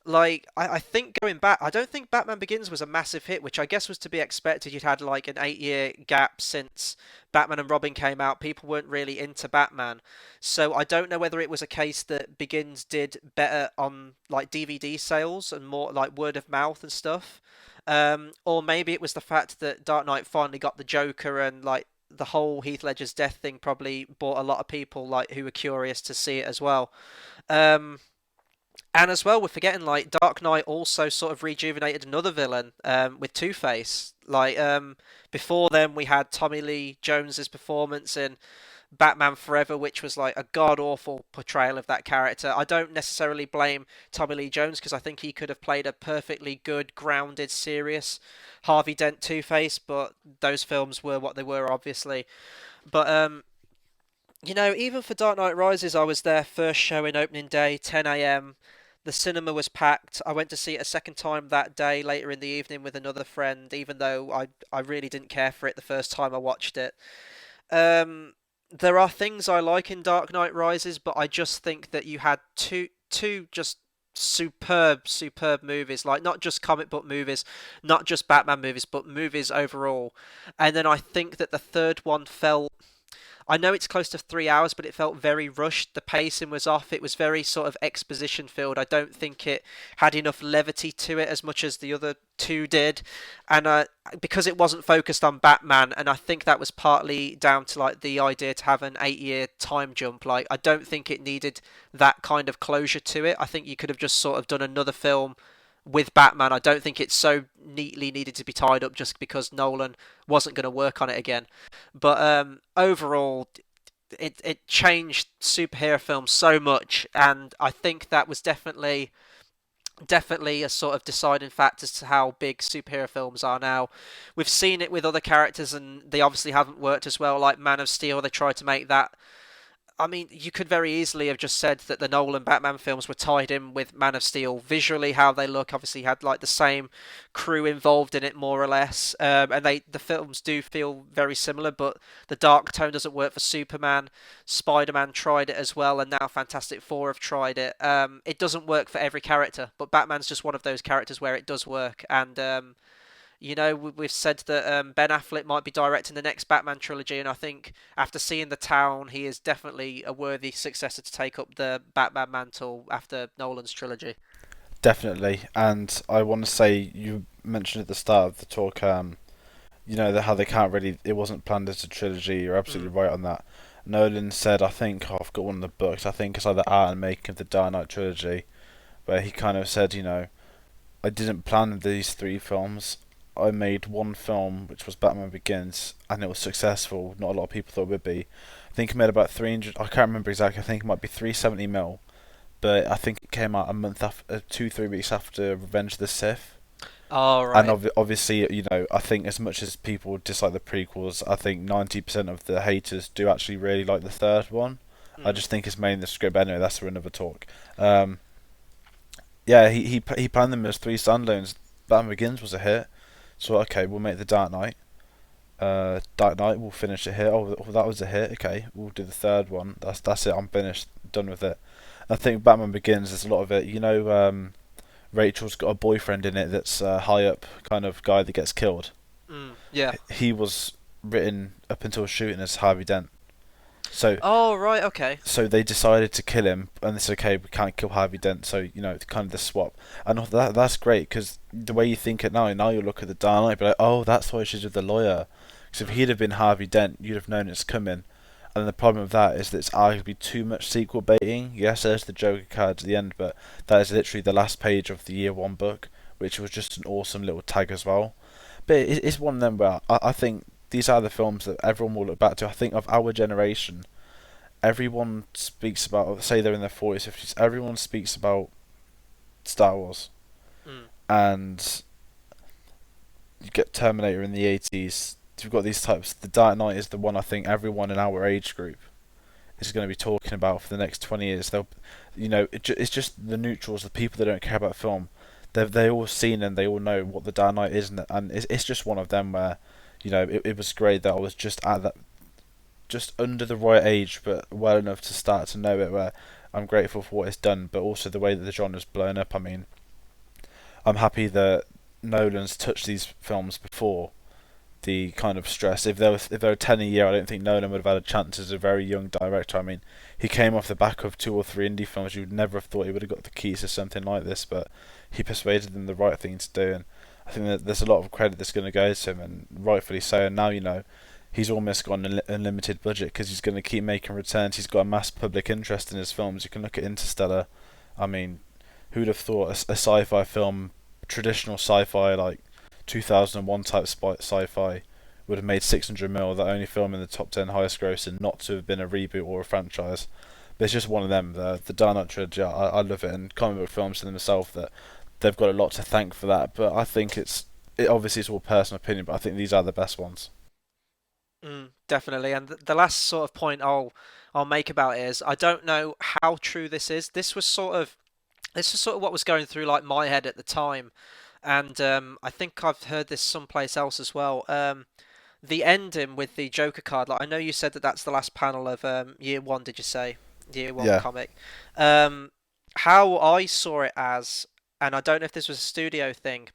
Speaker 1: like I think going back, I don't think Batman Begins was a massive hit, which I guess was to be expected. You'd had like an 8 year gap since Batman and Robin came out. People weren't really into Batman, so I don't know whether it was a case that Begins did better on like DVD sales and more like word of mouth and stuff, or maybe it was the fact that Dark Knight finally got the Joker, and like the whole Heath Ledger's death thing probably brought a lot of people like who were curious to see it as well. Um, and as well, we're forgetting like Dark Knight also sort of rejuvenated another villain with Two Face. Like before then, we had Tommy Lee Jones's performance in Batman Forever, which was like a god awful portrayal of that character. I don't necessarily blame Tommy Lee Jones because I think he could have played a perfectly good, grounded, serious Harvey Dent Two Face, but those films were what they were, obviously. But even for Dark Knight Rises, I was there first showing opening day, 10 a.m. The cinema was packed. I went to see it a second time that day later in the evening with another friend, even though I really didn't care for it the first time I watched it. There are things I like in Dark Knight Rises, but I just think that you had two just superb movies, like not just comic book movies, not just Batman movies, but movies overall. And then I think that the third one felt, I know it's close to 3 hours, but it felt very rushed. The pacing was off. It was very sort of exposition filled. I don't think it had enough levity to it as much as the other two did, and because it wasn't focused on Batman, and I think that was partly down to like the idea to have an 8 year time jump. Like I don't think it needed that kind of closure to it. I think you could have just sort of done another film with Batman. I don't think it's so neatly needed to be tied up just because Nolan wasn't going to work on it again. But overall, it changed superhero films so much, and I think that was definitely a sort of deciding factor as to how big superhero films are now. We've seen it with other characters, and they obviously haven't worked as well. Like Man of Steel, they tried to make that. I mean, you could very easily have just said that the Nolan Batman films were tied in with Man of Steel. Visually, how they look, obviously had like the same crew involved in it, more or less. And the films do feel very similar, but the dark tone doesn't work for Superman. Spider-Man tried it as well, and now Fantastic Four have tried it. It doesn't work for every character, but Batman's just one of those characters where it does work. And we've said that Ben Affleck might be directing the next Batman trilogy, and I think after seeing The Town, he is definitely a worthy successor to take up the Batman mantle after Nolan's trilogy.
Speaker 2: Definitely, and I want to say you mentioned at the start of the talk, how they can't really. It wasn't planned as a trilogy. You're absolutely right on that. Nolan said, I think I've got one of the books. I think it's like the art and making of the Dark Knight trilogy, where he kind of said, I didn't plan these three films. I made one film, which was Batman Begins, and it was successful. Not a lot of people thought it would be. I think it made about 300. I can't remember exactly. I think it might be 370 mil, but I think it came out a month after, 2-3 weeks after Revenge of the Sith.
Speaker 1: Oh,
Speaker 2: And
Speaker 1: right.
Speaker 2: obviously, I think as much as people dislike the prequels, I think 90% of the haters do actually really like the third one. I
Speaker 1: Mm.
Speaker 2: just think it's mainly the script. Anyway, that's for another talk. Um, yeah, he planned them as three standalones. Batman Begins was a hit, so okay, we'll make the Dark Knight. Dark Knight, we'll finish it here. Oh, that was a hit. Okay, we'll do the third one. That's it. I'm finished. Done with it. I think Batman Begins. There's a lot of it. Rachel's got a boyfriend in it that's a high up kind of guy that gets killed.
Speaker 1: Mm. Yeah.
Speaker 2: He was written up until shooting as Harvey Dent. So
Speaker 1: Oh, right. Okay.
Speaker 2: so they decided to kill him, and it's okay. We can't kill Harvey Dent, so kind of the swap, and that's great because the way you think it now you look at the Dark Knight, be like, oh, that's why she's with the lawyer. Because if
Speaker 1: Mm.
Speaker 2: he'd have been Harvey Dent, you'd have known it's coming. And the problem with that is that it's arguably too much sequel baiting. Yes, there's the Joker card at the end, but that is literally the last page of the Year One book, which was just an awesome little tag as well. But it's one of them where I think these are the films that everyone will look back to. I think of our generation, everyone speaks about, say they're in their 40s, 50s, everyone speaks about Star Wars.
Speaker 1: Mm.
Speaker 2: And you get Terminator in the 80s. You've got these types. The Dark Knight is the one I think everyone in our age group is going to be talking about for the next 20 years. It's just the neutrals, the people that don't care about film. They all seen and they all know what the Dark Knight is, and it's just one of them where, it was great that I was just at that, just under the right age, but well enough to start to know it. Where I'm grateful for what it's done, but also the way that the genre's blown up. I mean, I'm happy that Nolan's touched these films before the kind of stress. If there were 10 a year, I don't think Nolan would have had a chance as a very young director. I mean, he came off the back of two or three indie films. You'd never have thought he would have got the keys to something like this, but he persuaded them the right thing to do, and I think that there's a lot of credit that's going to go to him, and rightfully so. And now he's almost got an unlimited budget because he's going to keep making returns. He's got a mass public interest in his films. You can look at Interstellar. I mean, who'd have thought a sci-fi film, traditional sci-fi like 2001 type sci-fi, would have made 600 mil, that only film in the top 10 highest grossing, not to have been a reboot or a franchise. But it's just one of them. The Dark Knight trilogy, I love it, and comic book films in themselves, that they've got a lot to thank for that. But I think it obviously it's all personal opinion, but I think these are the best ones.
Speaker 1: Mm. Definitely. And the last sort of point I'll make about it is I don't know how true this is. This was sort of what was going through like my head at the time, and I think I've heard this someplace else as well. The ending with the Joker card. Like I know you said that that's the last panel of year one. Did you say year one
Speaker 2: Yeah,
Speaker 1: comic? Um, how I saw it as, and I don't know if this was a studio thing.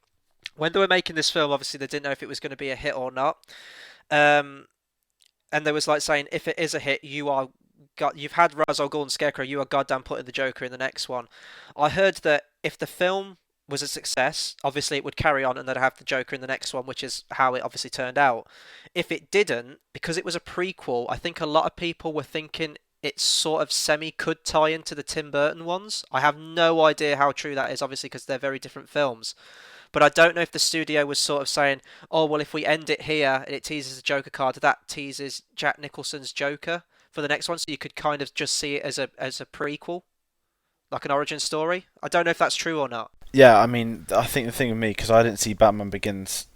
Speaker 1: When they were making this film, obviously they didn't know if it was going to be a hit or not. Um, and there was like saying if it is a hit, you've had Ra's al Ghul and Scarecrow, you are goddamn putting the Joker in the next one. I heard that if the film was a success, obviously it would carry on and they'd have the Joker in the next one, which is how it obviously turned out. If it didn't, because it was a prequel, I think a lot of people were thinking it sort of semi could tie into the Tim Burton ones. I have no idea how true that is, obviously, because they're very different films. But I don't know if the studio was sort of saying, oh, well, if we end it here and it teases the Joker card, that teases Jack Nicholson's Joker for the next one, so you could kind of just see it as a prequel, like an origin story. I don't know if that's true or not.
Speaker 2: yeah. I mean, I think the thing with me, because I didn't see Batman Begins.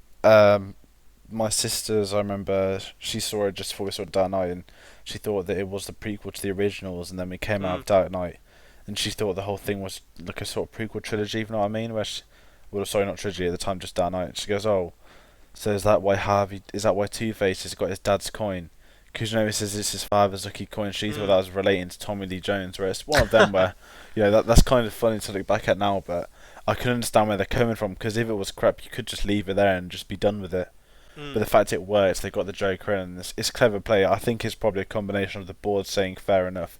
Speaker 2: My sisters, I remember, she saw it just before we saw Dark Knight, and she thought that it was the prequel to the originals, and then we came out
Speaker 1: Mm.
Speaker 2: of Dark Knight, and she thought the whole thing was like a sort of prequel trilogy. You know what I mean? Well, sorry, not trilogy at the time, just Dark Knight. And she goes, "Oh, so is that why Two-Face has got his dad's coin? Because he says it's his father's lucky coin." She thought that
Speaker 1: Mm.
Speaker 2: was relating to Tommy Lee Jones, where it's one of them where, that's kind of funny to look back at now, but I can understand where they're coming from, because if it was crap, you could just leave it there and just be done with it. But
Speaker 1: Mm.
Speaker 2: the fact it works, they got the Joker in, and it's clever play. I think it's probably a combination of the board saying fair enough,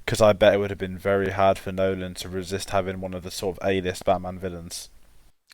Speaker 2: because I bet it would have been very hard for Nolan to resist having one of the sort of A-list Batman villains.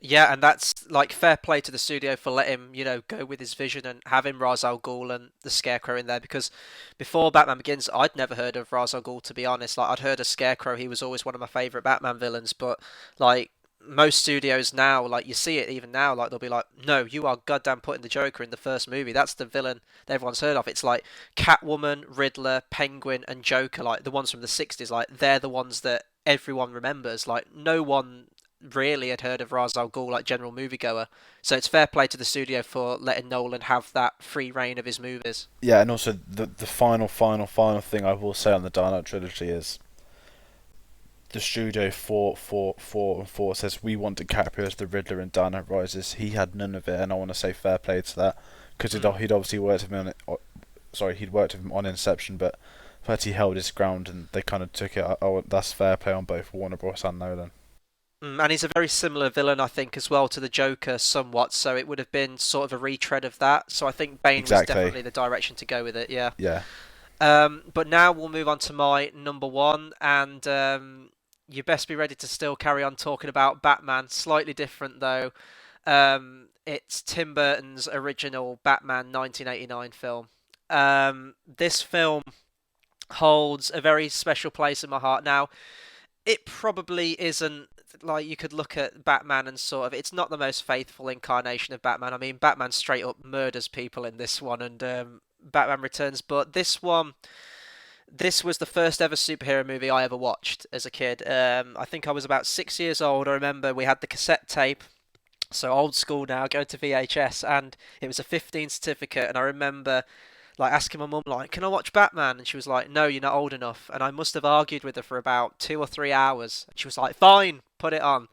Speaker 1: Yeah, and that's like fair play to the studio for letting him, go with his vision and having Ra's al Ghul and the Scarecrow in there. Because before Batman Begins, I'd never heard of Ra's al Ghul, to be honest. Like I'd heard of Scarecrow; he was always one of my favorite Batman villains. But like most studios now, like you see it even now, like they'll be like, "No, you are goddamn putting the Joker in the first movie. That's the villain that everyone's heard of." It's like Catwoman, Riddler, Penguin, and Joker, like the ones from the '60s. Like they're the ones that everyone remembers. Like no one really had heard of Ra's al Ghul like general moviegoer. So it's fair play to the studio for letting Nolan have that free reign of his movies.
Speaker 2: Yeah, and also the final thing I will say on the Dark Knight trilogy is the studio for says we want DiCaprio as the Riddler in Dark Knight Rises. He had none of it, and I want to say fair play to that because he'd obviously worked with him on it. Sorry, he'd worked with him on Inception, but he held his ground and they kind of took it. Oh, that's fair play on both Warner Bros. And Nolan.
Speaker 1: And he's a very similar villain, I think, as well to the Joker, somewhat. So it would have been sort of a retread of that. So I think Bane was definitely the direction to go with it. Yeah.
Speaker 2: Yeah.
Speaker 1: But now we'll move on to my number one, and you best be ready to still carry on talking about Batman. Slightly different though. It's Tim Burton's original Batman 1989 film. This film holds a very special place in my heart. Now, it probably isn't like you could look at Batman and sort of it's not the most faithful incarnation of Batman. I mean, Batman straight up murders people in this one, and Batman Returns. But this was the first ever superhero movie I ever watched as a kid. I think I was about 6 years old. I remember we had the cassette tape. So old school now, go to VHS, and it was a 15 certificate, and I remember like asking my mum like, "Can I watch Batman?" And she was like, "No, you're not old enough." And I must have argued with her for about 2 or 3 hours. And she was like, "Fine, put it on."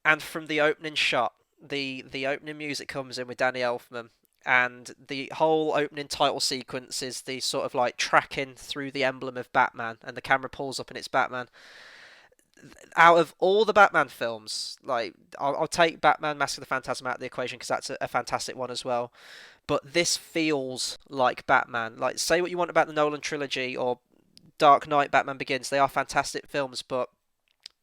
Speaker 1: And from the opening shot, the opening music comes in with Danny Elfman, and the whole opening title sequence is the sort of like tracking through the emblem of Batman, and the camera pulls up and it's Batman. Out of all the Batman films, like I'll take Batman Mask of the Phantasm out of the equation because that's a fantastic one as well. But this feels like Batman. Like, say what you want about the Nolan trilogy or Dark Knight, Batman Begins, they are fantastic films. But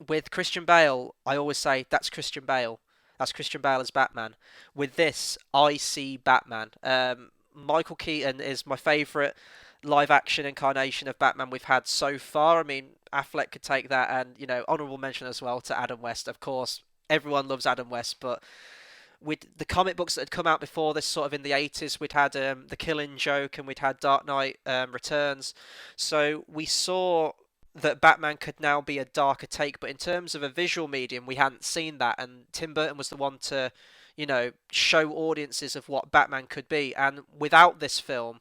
Speaker 1: with Christian Bale, I always say that's Christian Bale. That's Christian Bale as Batman. With this, I see Batman. Michael Keaton is my favourite live action incarnation of Batman we've had so far. I mean, Affleck could take that, and honourable mention as well to Adam West. Of course, everyone loves Adam West, but with the comic books that had come out before this, sort of in the 80s, we'd had The Killing Joke and we'd had Dark Knight Returns. So we saw that Batman could now be a darker take, but in terms of a visual medium, we hadn't seen that, and Tim Burton was the one to, show audiences of what Batman could be. And without this film,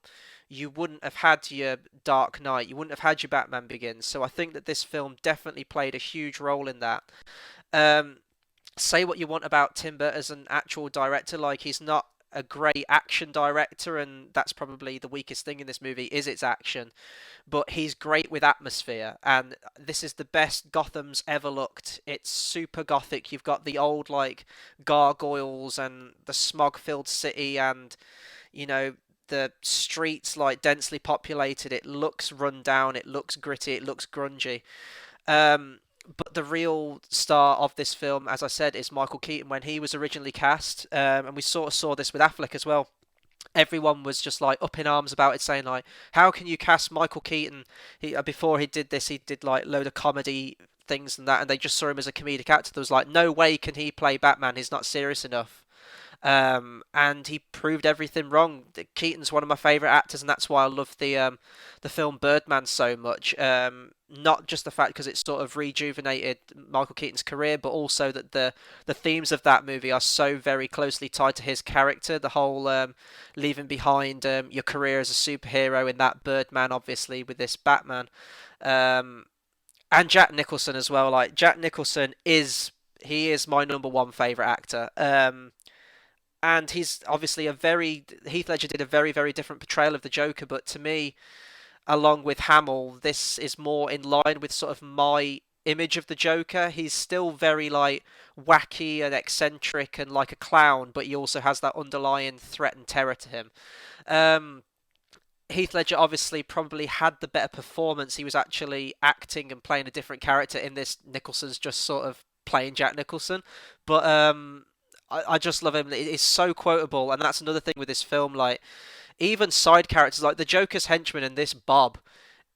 Speaker 1: you wouldn't have had your Dark Knight, you wouldn't have had your Batman Begins. So I think that this film definitely played a huge role in that. Say what you want about Tim Burton as an actual director, like he's not a great action director, and that's probably the weakest thing in this movie is its action, but he's great with atmosphere, and this is the best Gotham's ever looked. It's super gothic. You've got the old like gargoyles and the smog filled city, and the streets like densely populated. It looks run down, it looks gritty, it looks grungy. But the real star of this film, as I said, is Michael Keaton when he was originally cast. And we sort of saw this with Affleck as well. Everyone was just like up in arms about it, saying like, how can you cast Michael Keaton? Before he did this, he did like load of comedy things and that, and they just saw him as a comedic actor. There was like, no way can he play Batman. He's not serious enough. And he proved everything wrong. Keaton's one of my favourite actors, and that's why I love the film Birdman so much. Not just the fact because it sort of rejuvenated Michael Keaton's career, but also that the themes of that movie are so very closely tied to his character. The whole leaving behind your career as a superhero in that Birdman, obviously with this Batman, and Jack Nicholson as well. Like Jack Nicholson is my number one favourite actor. And he's obviously Heath Ledger did a very, very different portrayal of the Joker, but to me, along with Hamill, this is more in line with sort of my image of the Joker. He's still very like wacky and eccentric and like a clown, but he also has that underlying threat and terror to him. Heath Ledger obviously probably had the better performance. He was actually acting and playing a different character in this. Nicholson's just sort of playing Jack Nicholson, but I just love him. It's so quotable, and that's another thing with this film. Like, even side characters, like the Joker's henchman in this, Bob,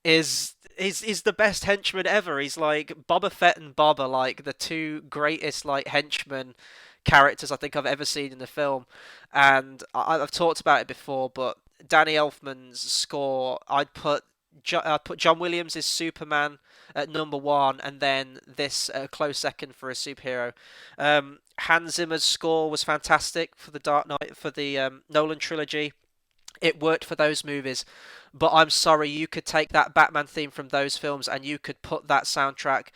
Speaker 1: is the best henchman ever. He's like Boba Fett and Bob are like the two greatest like henchmen characters I think I've ever seen in the film, and I've talked about it before. But Danny Elfman's score, I'd put John Williams' Superman at number one, and then this close second for a superhero. Hans Zimmer's score was fantastic for the Dark Knight, for the Nolan trilogy. It worked for those movies, but I'm sorry, you could take that Batman theme from those films and you could put that soundtrack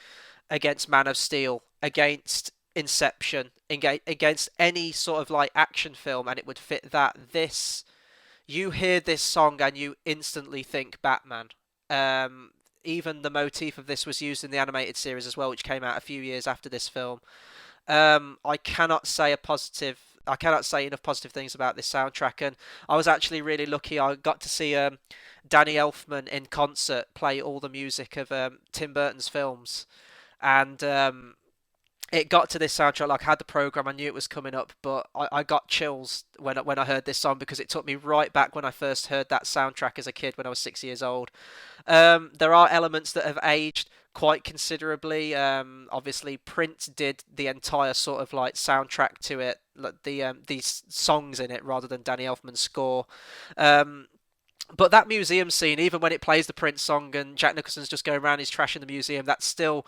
Speaker 1: against Man of Steel, against Inception, against any sort of like action film, and it would fit that. You hear this song and you instantly think Batman. Even the motif of this was used in the animated series as well, which came out a few years after this film. I cannot say a positive. I cannot say enough positive things about this soundtrack, and I was actually really lucky. I got to see Danny Elfman in concert play all the music of Tim Burton's films, and it got to this soundtrack. Like I had the program, I knew it was coming up, but I got chills when I heard this song because it took me right back when I first heard that soundtrack as a kid when I was 6 years old. There are elements that have aged quite considerably. Obviously, Prince did the entire sort of like soundtrack to it, like these songs in it, rather than Danny Elfman's score. But that museum scene, even when it plays the Prince song and Jack Nicholson's just going around his trash in the museum, that's still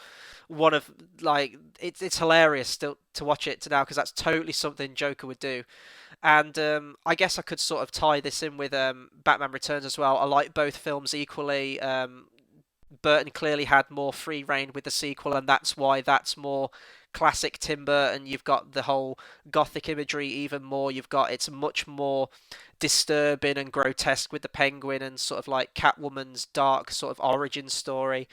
Speaker 1: one of like it's hilarious still to watch it to now because that's totally something Joker would do. And I guess I could sort of tie this in with Batman Returns as well. I like both films equally. Burton clearly had more free reign with the sequel, and that's why that's more classic Tim Burton. You've got the whole gothic imagery even more. It's much more disturbing and grotesque with the Penguin and sort of like Catwoman's dark sort of origin story.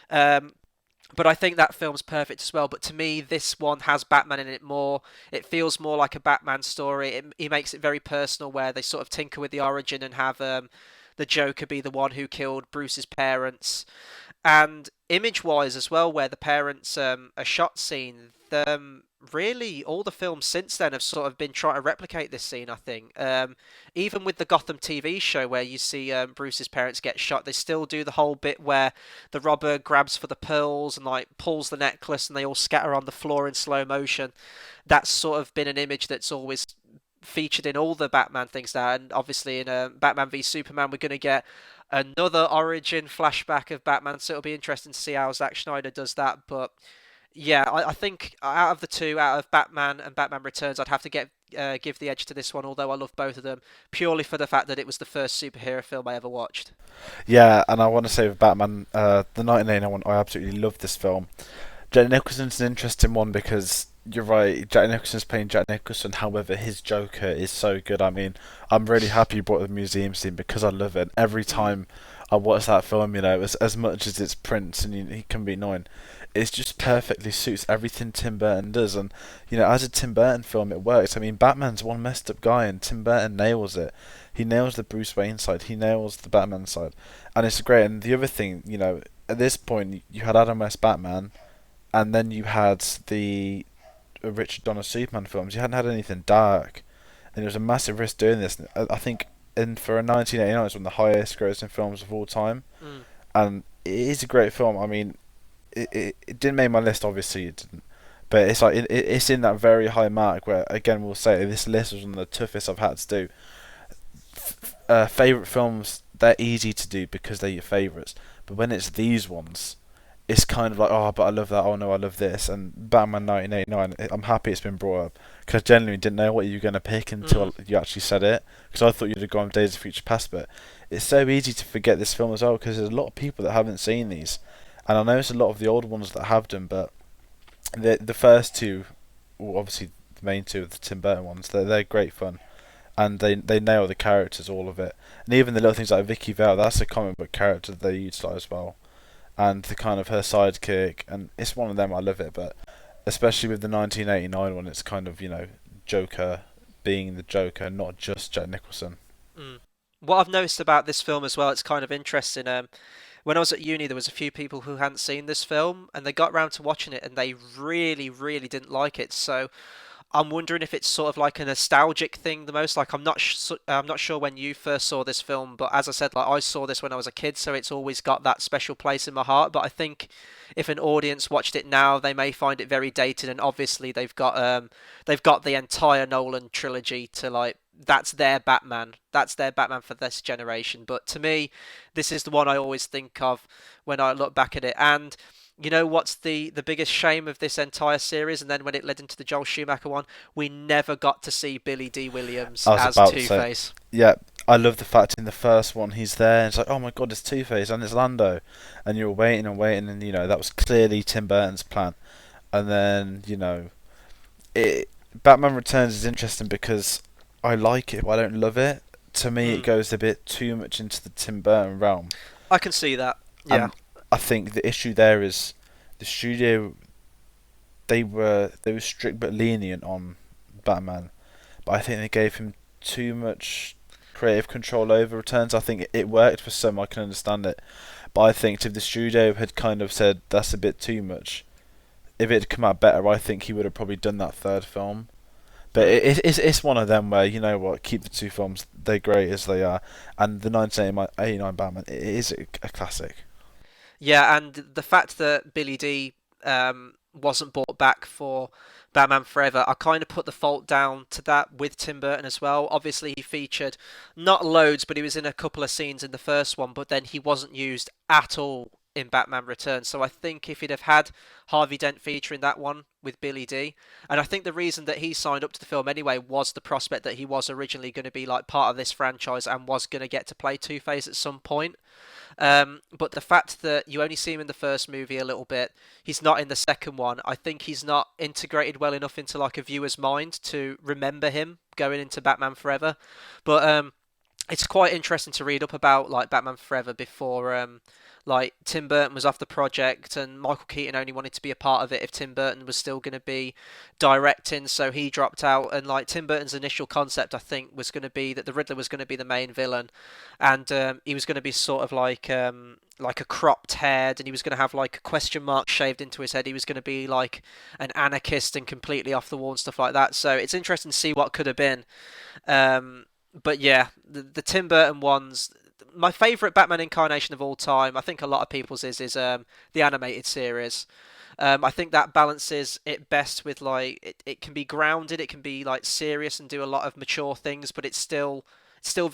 Speaker 1: But I think that film's perfect as well. But to me, this one has Batman in it more. It feels more like a Batman story. He makes it very personal, where they sort of tinker with the origin and have the Joker be the one who killed Bruce's parents. And image-wise as well, where the parents are shot scene, really all the films since then have sort of been trying to replicate this scene, I think. Even with the Gotham TV show where you see Bruce's parents get shot, they still do the whole bit where the robber grabs for the pearls and like pulls the necklace and they all scatter on the floor in slow motion. That's sort of been an image that's always featured in all the Batman things now, and obviously in Batman v Superman we're going to get another origin flashback of Batman, so it'll be interesting to see how Zack Snyder does that. But yeah, I think out of the two, out of Batman and Batman Returns, I'd have to give the edge to this one, although I love both of them, purely for the fact that it was the first superhero film I ever watched.
Speaker 2: Yeah, and I want to say with Batman, the 1989 one, I absolutely love this film. Jack Nicholson's an interesting one because you're right, Jack Nicholson's playing Jack Nicholson, however his Joker is so good. I mean, I'm really happy you brought the museum scene because I love it. Every time I watch that film, as much as it's Prince and he can be annoying, it just perfectly suits everything Tim Burton does. And, as a Tim Burton film, it works. I mean, Batman's one messed up guy and Tim Burton nails it. He nails the Bruce Wayne side, he nails the Batman side. And it's great. And the other thing, at this point, you had Adam West Batman, and then you had the Richard Donner Superman films. You hadn't had anything dark, and it was a massive risk doing this. I think, for a 1989, it's one of the highest grossing films of all time, and it is a great film. I mean, it didn't make my list, obviously it didn't, but it's like it's in that very high mark where, again, we'll say this list was one of the toughest I've had to do. Favorite films, they're easy to do because they're your favorites, but when it's these ones, it's kind of like, oh, but I love that, oh no, I love this. And Batman 1989, I'm happy it's been brought up, because I genuinely didn't know what you were going to pick until you actually said it, because I thought you'd have gone Days of Future Past. But it's so easy to forget this film as well, because there's a lot of people that haven't seen these, and I know it's a lot of the old ones that have them, but the first two, well, obviously the main two of the Tim Burton ones, they're great fun, and they nail the characters, all of it. And even the little things like Vicky Vale, that's a comic book character that they utilise well, and the kind of her sidekick, and it's one of them. I love it, but especially with the 1989 one, it's kind of Joker being the Joker, not just Jack Nicholson.
Speaker 1: What I've noticed about this film as well, it's kind of interesting. When I was at uni, there was a few people who hadn't seen this film, and they got round to watching it, and they really, really didn't like it. So I'm wondering if it's sort of like a nostalgic thing the most. Like I'm not sure when you first saw this film, but as I said, like I saw this when I was a kid, so it's always got that special place in my heart. But I think if an audience watched it now, they may find it very dated, and obviously they've got the entire Nolan trilogy to like that's their Batman. That's their Batman for this generation. But to me, this is the one I always think of when I look back at it. And you know what's the biggest shame of this entire series? And then when it led into the Joel Schumacher one, we never got to see Billy D. Williams
Speaker 2: I was
Speaker 1: as
Speaker 2: about to say,
Speaker 1: Two-Face.
Speaker 2: yeah, I love the fact in the first one he's there and it's like, oh my god, it's Two-Face and it's Lando, and you're waiting and waiting, and that was clearly Tim Burton's plan. And then Batman Returns is interesting because I like it, but I don't love it. To me, it goes a bit too much into the Tim Burton realm.
Speaker 1: I can see that. Yeah.
Speaker 2: And I think the issue there is the studio. They were strict but lenient on Batman, but I think they gave him too much creative control over Returns. I think it worked for some. I can understand it, but I think if the studio had kind of said that's a bit too much, if it had come out better, I think he would have probably done that third film. But it's one of them where, you know what, keep the two films, they're great as they are. And the 1989 Batman, it is a classic.
Speaker 1: Yeah, and the fact that Billy D wasn't brought back for Batman Forever, I kind of put the fault down to that with Tim Burton as well. Obviously, he featured not loads, but he was in a couple of scenes in the first one, but then he wasn't used at all in Batman Returns. So I think if he'd have had Harvey Dent featuring that one with Billy D, and I think the reason that he signed up to the film anyway was the prospect that he was originally going to be like part of this franchise and was going to get to play Two-Face at some point. But the fact that you only see him in the first movie a little bit, he's not in the second one. I think he's not integrated well enough into like a viewer's mind to remember him going into Batman Forever. But it's quite interesting to read up about like Batman Forever before like Tim Burton was off the project and Michael Keaton only wanted to be a part of it if Tim Burton was still going to be directing, so he dropped out. And like Tim Burton's initial concept, I think, was going to be that the Riddler was going to be the main villain, and he was going to be sort of like a cropped head, and he was going to have like a question mark shaved into his head. He was going to be like an anarchist and completely off the wall and stuff like that. So it's interesting to see what could have been. But yeah, the Tim Burton ones. My favourite Batman incarnation of all time, I think a lot of people's is the animated series. I think that balances it best with like it can be grounded, it can be like serious and do a lot of mature things, but it's still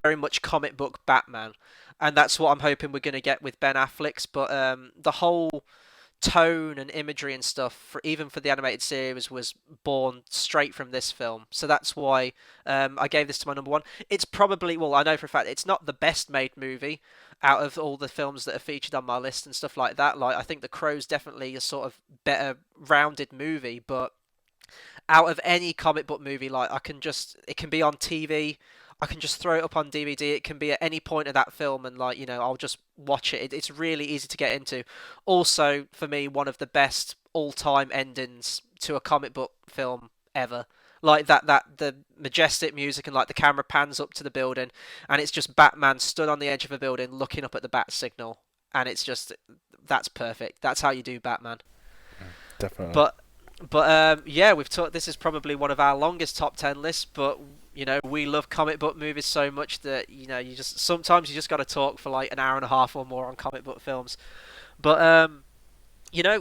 Speaker 1: very much comic book Batman, and that's what I'm hoping we're going to get with Ben Affleck's. But the whole tone and imagery and stuff, even for the animated series, was born straight from this film. So that's why I gave this to my number one. It's probably, well, I know for a fact it's not the best made movie out of all the films that are featured on my list and stuff like that. Like I think The Crow's definitely a sort of better rounded movie, but out of any comic book movie, like it can be on TV. I can just throw it up on DVD. It can be at any point of that film, and like I'll just watch it. It's really easy to get into. Also, for me, one of the best all-time endings to a comic book film ever. Like that the majestic music and like the camera pans up to the building, and it's just Batman stood on the edge of a building looking up at the bat signal, and it's just that's perfect. That's how you do Batman.
Speaker 2: Definitely.
Speaker 1: But yeah, we've talked. This is probably one of our longest top 10 lists, but we love comic book movies so much that sometimes you just got to talk for like an hour and a half or more on comic book films. But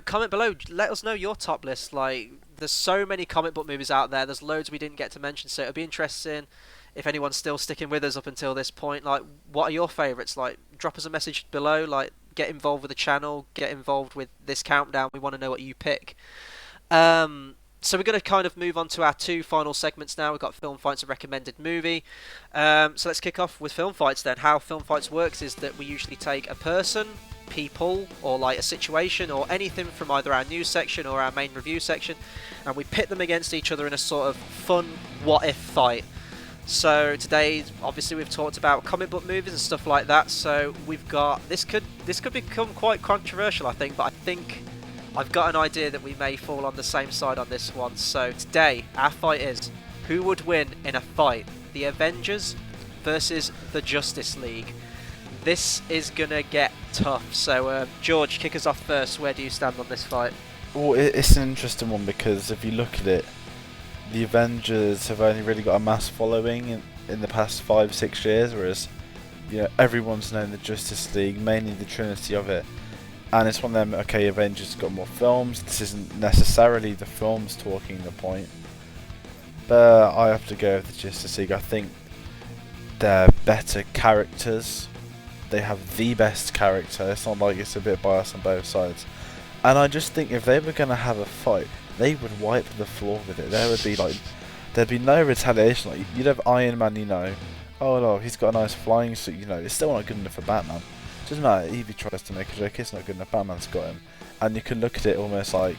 Speaker 1: comment below. Let us know your top list. Like, there's so many comic book movies out there. There's loads we didn't get to mention, so it'll be interesting if anyone's still sticking with us up until this point. Like, what are your favourites? Like, drop us a message below. Like, get involved with the channel. Get involved with this countdown. We want to know what you pick. So we're going to kind of move on to our two final segments now. We've got Film Fights and Recommended Movie. So let's kick off with Film Fights then. How Film Fights works is that we usually take a person, people, or like a situation or anything from either our news section or our main review section, and we pit them against each other in a sort of fun what-if fight. So today, obviously, we've talked about comic book movies and stuff like that. So we've got this could become quite controversial, I think, but I think I've got an idea that we may fall on the same side on this one. So today, our fight is, who would win in a fight? The Avengers versus the Justice League. This is going to get tough. So, George, kick us off first. Where do you stand on this fight?
Speaker 2: Well, it's an interesting one because if you look at it, the Avengers have only really got a mass following in the past 5-6 years, whereas everyone's known the Justice League, mainly the Trinity of it. And it's one of them, okay, Avengers got more films. This isn't necessarily the films talking the point. But I have to go with the Justice League. I think they're better characters. They have the best character. It's not like it's a bit biased on both sides. And I just think if they were going to have a fight, they would wipe the floor with it. There'd be no retaliation. Like, you'd have Iron Man, oh no, he's got a nice flying suit, it's still not good enough for Batman. It doesn't matter if he tries to make a joke, it's not good enough, Batman's got him. And you can look at it almost like,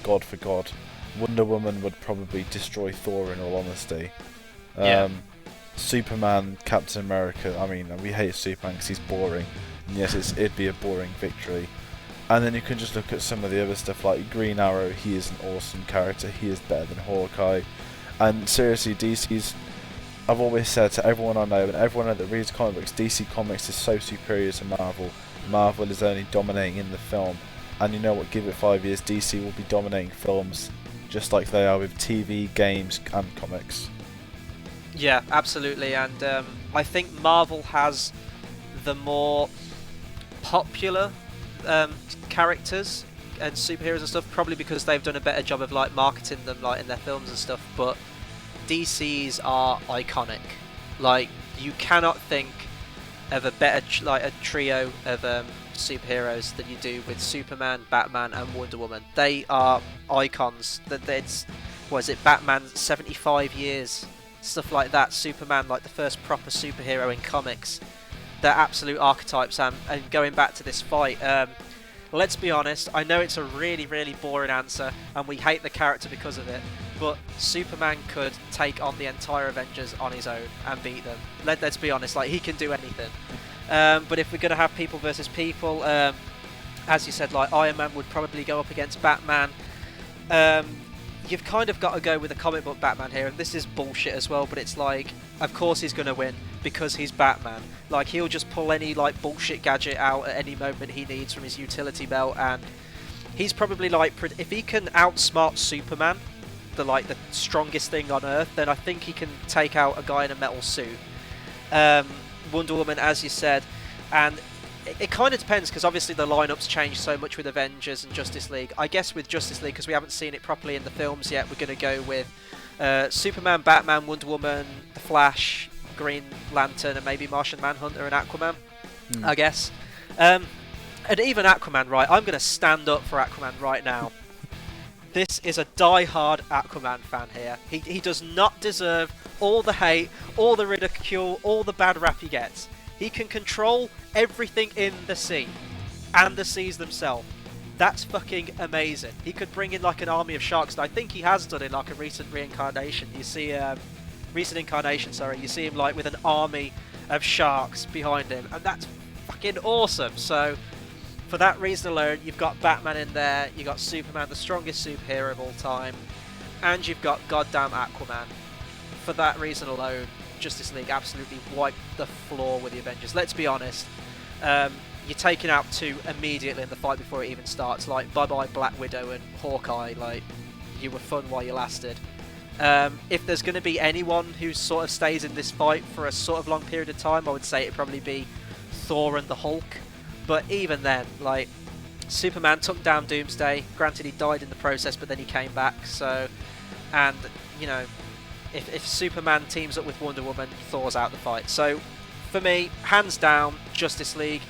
Speaker 2: God for God. Wonder Woman would probably destroy Thor in all honesty.
Speaker 1: Yeah.
Speaker 2: Superman, Captain America, we hate Superman because he's boring. And yes, it'd be a boring victory. And then you can just look at some of the other stuff like Green Arrow, he is an awesome character, he is better than Hawkeye. And seriously, I've always said to everyone I know, and everyone that reads comic books, DC Comics is so superior to Marvel. Marvel is only dominating in the film. And you know what, give it 5 years, DC will be dominating films just like they are with TV, games and comics.
Speaker 1: Yeah, absolutely. And I think Marvel has the more popular characters and superheroes and stuff, probably because they've done a better job of like marketing them like in their films and stuff. But DC's are iconic. Like, you cannot think of a better a trio of superheroes than you do with Superman, Batman and Wonder Woman. They are icons. Batman 75 years, stuff like that. Superman, like the first proper superhero in comics. They're absolute archetypes. And going back to this fight, let's be honest, I know it's a really, really boring answer and we hate the character because of it, but Superman could take on the entire Avengers on his own and beat them. Let's be honest, like, he can do anything. But if we're going to have people versus people, as you said, like, Iron Man would probably go up against Batman. You've kind of got to go with a comic book Batman here, and this is bullshit as well, but it's like, of course he's going to win because he's Batman. Like, he'll just pull any like bullshit gadget out at any moment he needs from his utility belt, and he's probably like, if he can outsmart Superman, the strongest thing on Earth, then I think he can take out a guy in a metal suit. Wonder Woman, as you said, and it kind of depends because obviously the lineups change so much with Avengers and Justice League. I guess with Justice League, because we haven't seen it properly in the films yet, we're going to go with Superman, Batman, Wonder Woman, The Flash, Green Lantern, and maybe Martian Manhunter and Aquaman, I guess. And even Aquaman, right? I'm going to stand up for Aquaman right now. This is a die-hard Aquaman fan here. He does not deserve all the hate, all the ridicule, all the bad rap he gets. He can control everything in the sea, and the seas themselves. That's fucking amazing. He could bring in like an army of sharks, and I think he has done in like a recent incarnation. You see him like with an army of sharks behind him, and that's fucking awesome. So, for that reason alone, you've got Batman in there, you've got Superman, the strongest superhero of all time, and you've got goddamn Aquaman. For that reason alone, Justice League absolutely wiped the floor with the Avengers. Let's be honest, you're taking out two immediately in the fight before it even starts. Like, bye-bye Black Widow and Hawkeye, like, you were fun while you lasted. If there's going to be anyone who sort of stays in this fight for a sort of long period of time, I would say it'd probably be Thor and the Hulk. But even then, like, Superman took down Doomsday. Granted, he died in the process, but then he came back. So, and, if Superman teams up with Wonder Woman, Thor's out the fight. So, for me, hands down, Justice League.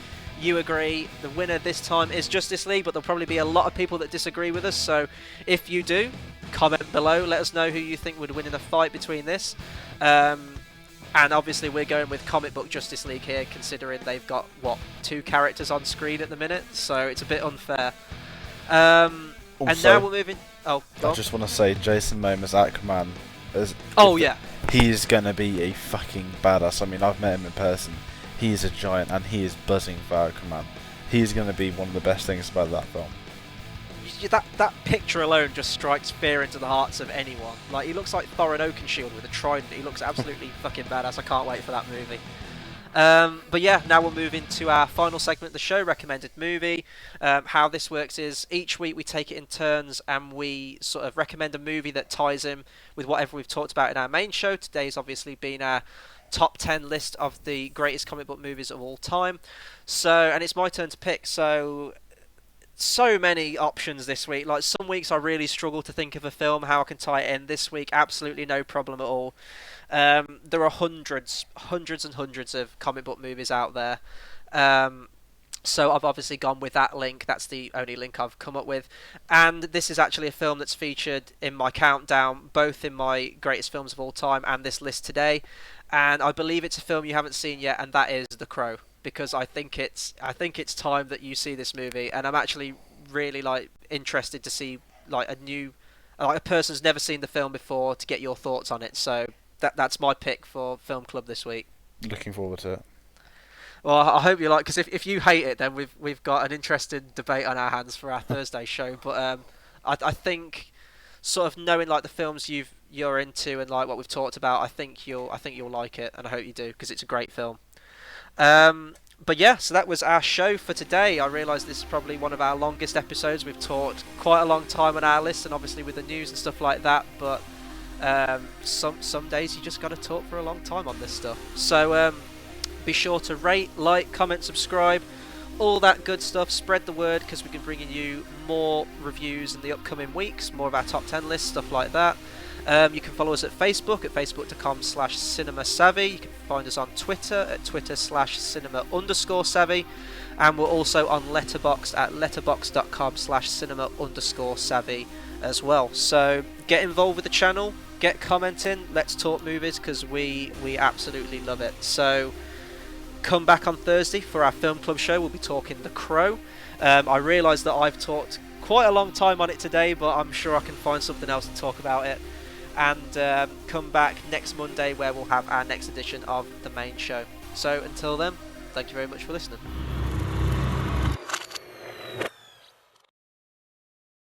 Speaker 1: You agree, the winner this time is Justice League, but there'll probably be a lot of people that disagree with us. So, if you do, comment below. Let us know who you think would win in a fight between this. And obviously we're going with comic book Justice League here, considering they've got, 2 characters on screen at the minute, so it's a bit unfair. And now we're moving... Oh,
Speaker 2: I just want to say, Jason Momoa's Aquaman...
Speaker 1: yeah.
Speaker 2: He's going to be a fucking badass. I mean, I've met him in person. He is a giant, and he is buzzing for Aquaman. He's going to be one of the best things about that film.
Speaker 1: That picture alone just strikes fear into the hearts of anyone. Like, he looks like Thor and Oakenshield with a trident. He looks absolutely fucking badass. I can't wait for that movie. But yeah, now we'll move into our final segment of the show, recommended movie. How this works is each week we take it in turns and we sort of recommend a movie that ties in with whatever we've talked about in our main show. Today's obviously been our top 10 list of the greatest comic book movies of all time. And it's my turn to pick. So many options this week. Like, some weeks I really struggle to think of a film, how I can tie it in. This week, absolutely no problem at all. There are hundreds and hundreds of comic book movies out there. So I've obviously gone with that link. That's the only link I've come up with. And this is actually a film that's featured in my countdown, both in my greatest films of all time and this list today. And I believe it's a film you haven't seen yet, and that is The Crow. Because I think it's time that you see this movie, and I'm actually really interested to see a person's never seen the film before to get your thoughts on it. So that's my pick for Film Club this week.
Speaker 2: Looking forward to it.
Speaker 1: Well, I hope you like, because if you hate it, then we've got an interesting debate on our hands for our Thursday show. But I think sort of knowing like the films you're into and like what we've talked about, I think you'll like it, and I hope you do, because it's a great film. But yeah, so that was our show for today. I realise this is probably one of our longest episodes. We've talked quite a long time on our list, and obviously with the news and stuff like that. But some days you just got to talk for a long time on this stuff. So be sure to rate, like, comment, subscribe, all that good stuff. Spread the word, because we're going to be bringing you more reviews in the upcoming weeks, more of our top 10 lists, stuff like that. You can follow us at facebook.com/cinemasavvy. You can find us on Twitter at twitter/cinema_savvy. And we're also on Letterboxd at letterboxd.com/cinema_savvy as well. So get involved with the channel, get commenting, let's talk movies, because we absolutely love it. So come back on Thursday for our Film Club show. We'll be talking The Crow. I realise that I've talked quite a long time on it today, but I'm sure I can find something else to talk about it. And come back next Monday, where we'll have our next edition of the main show. So until then, thank you very much for listening.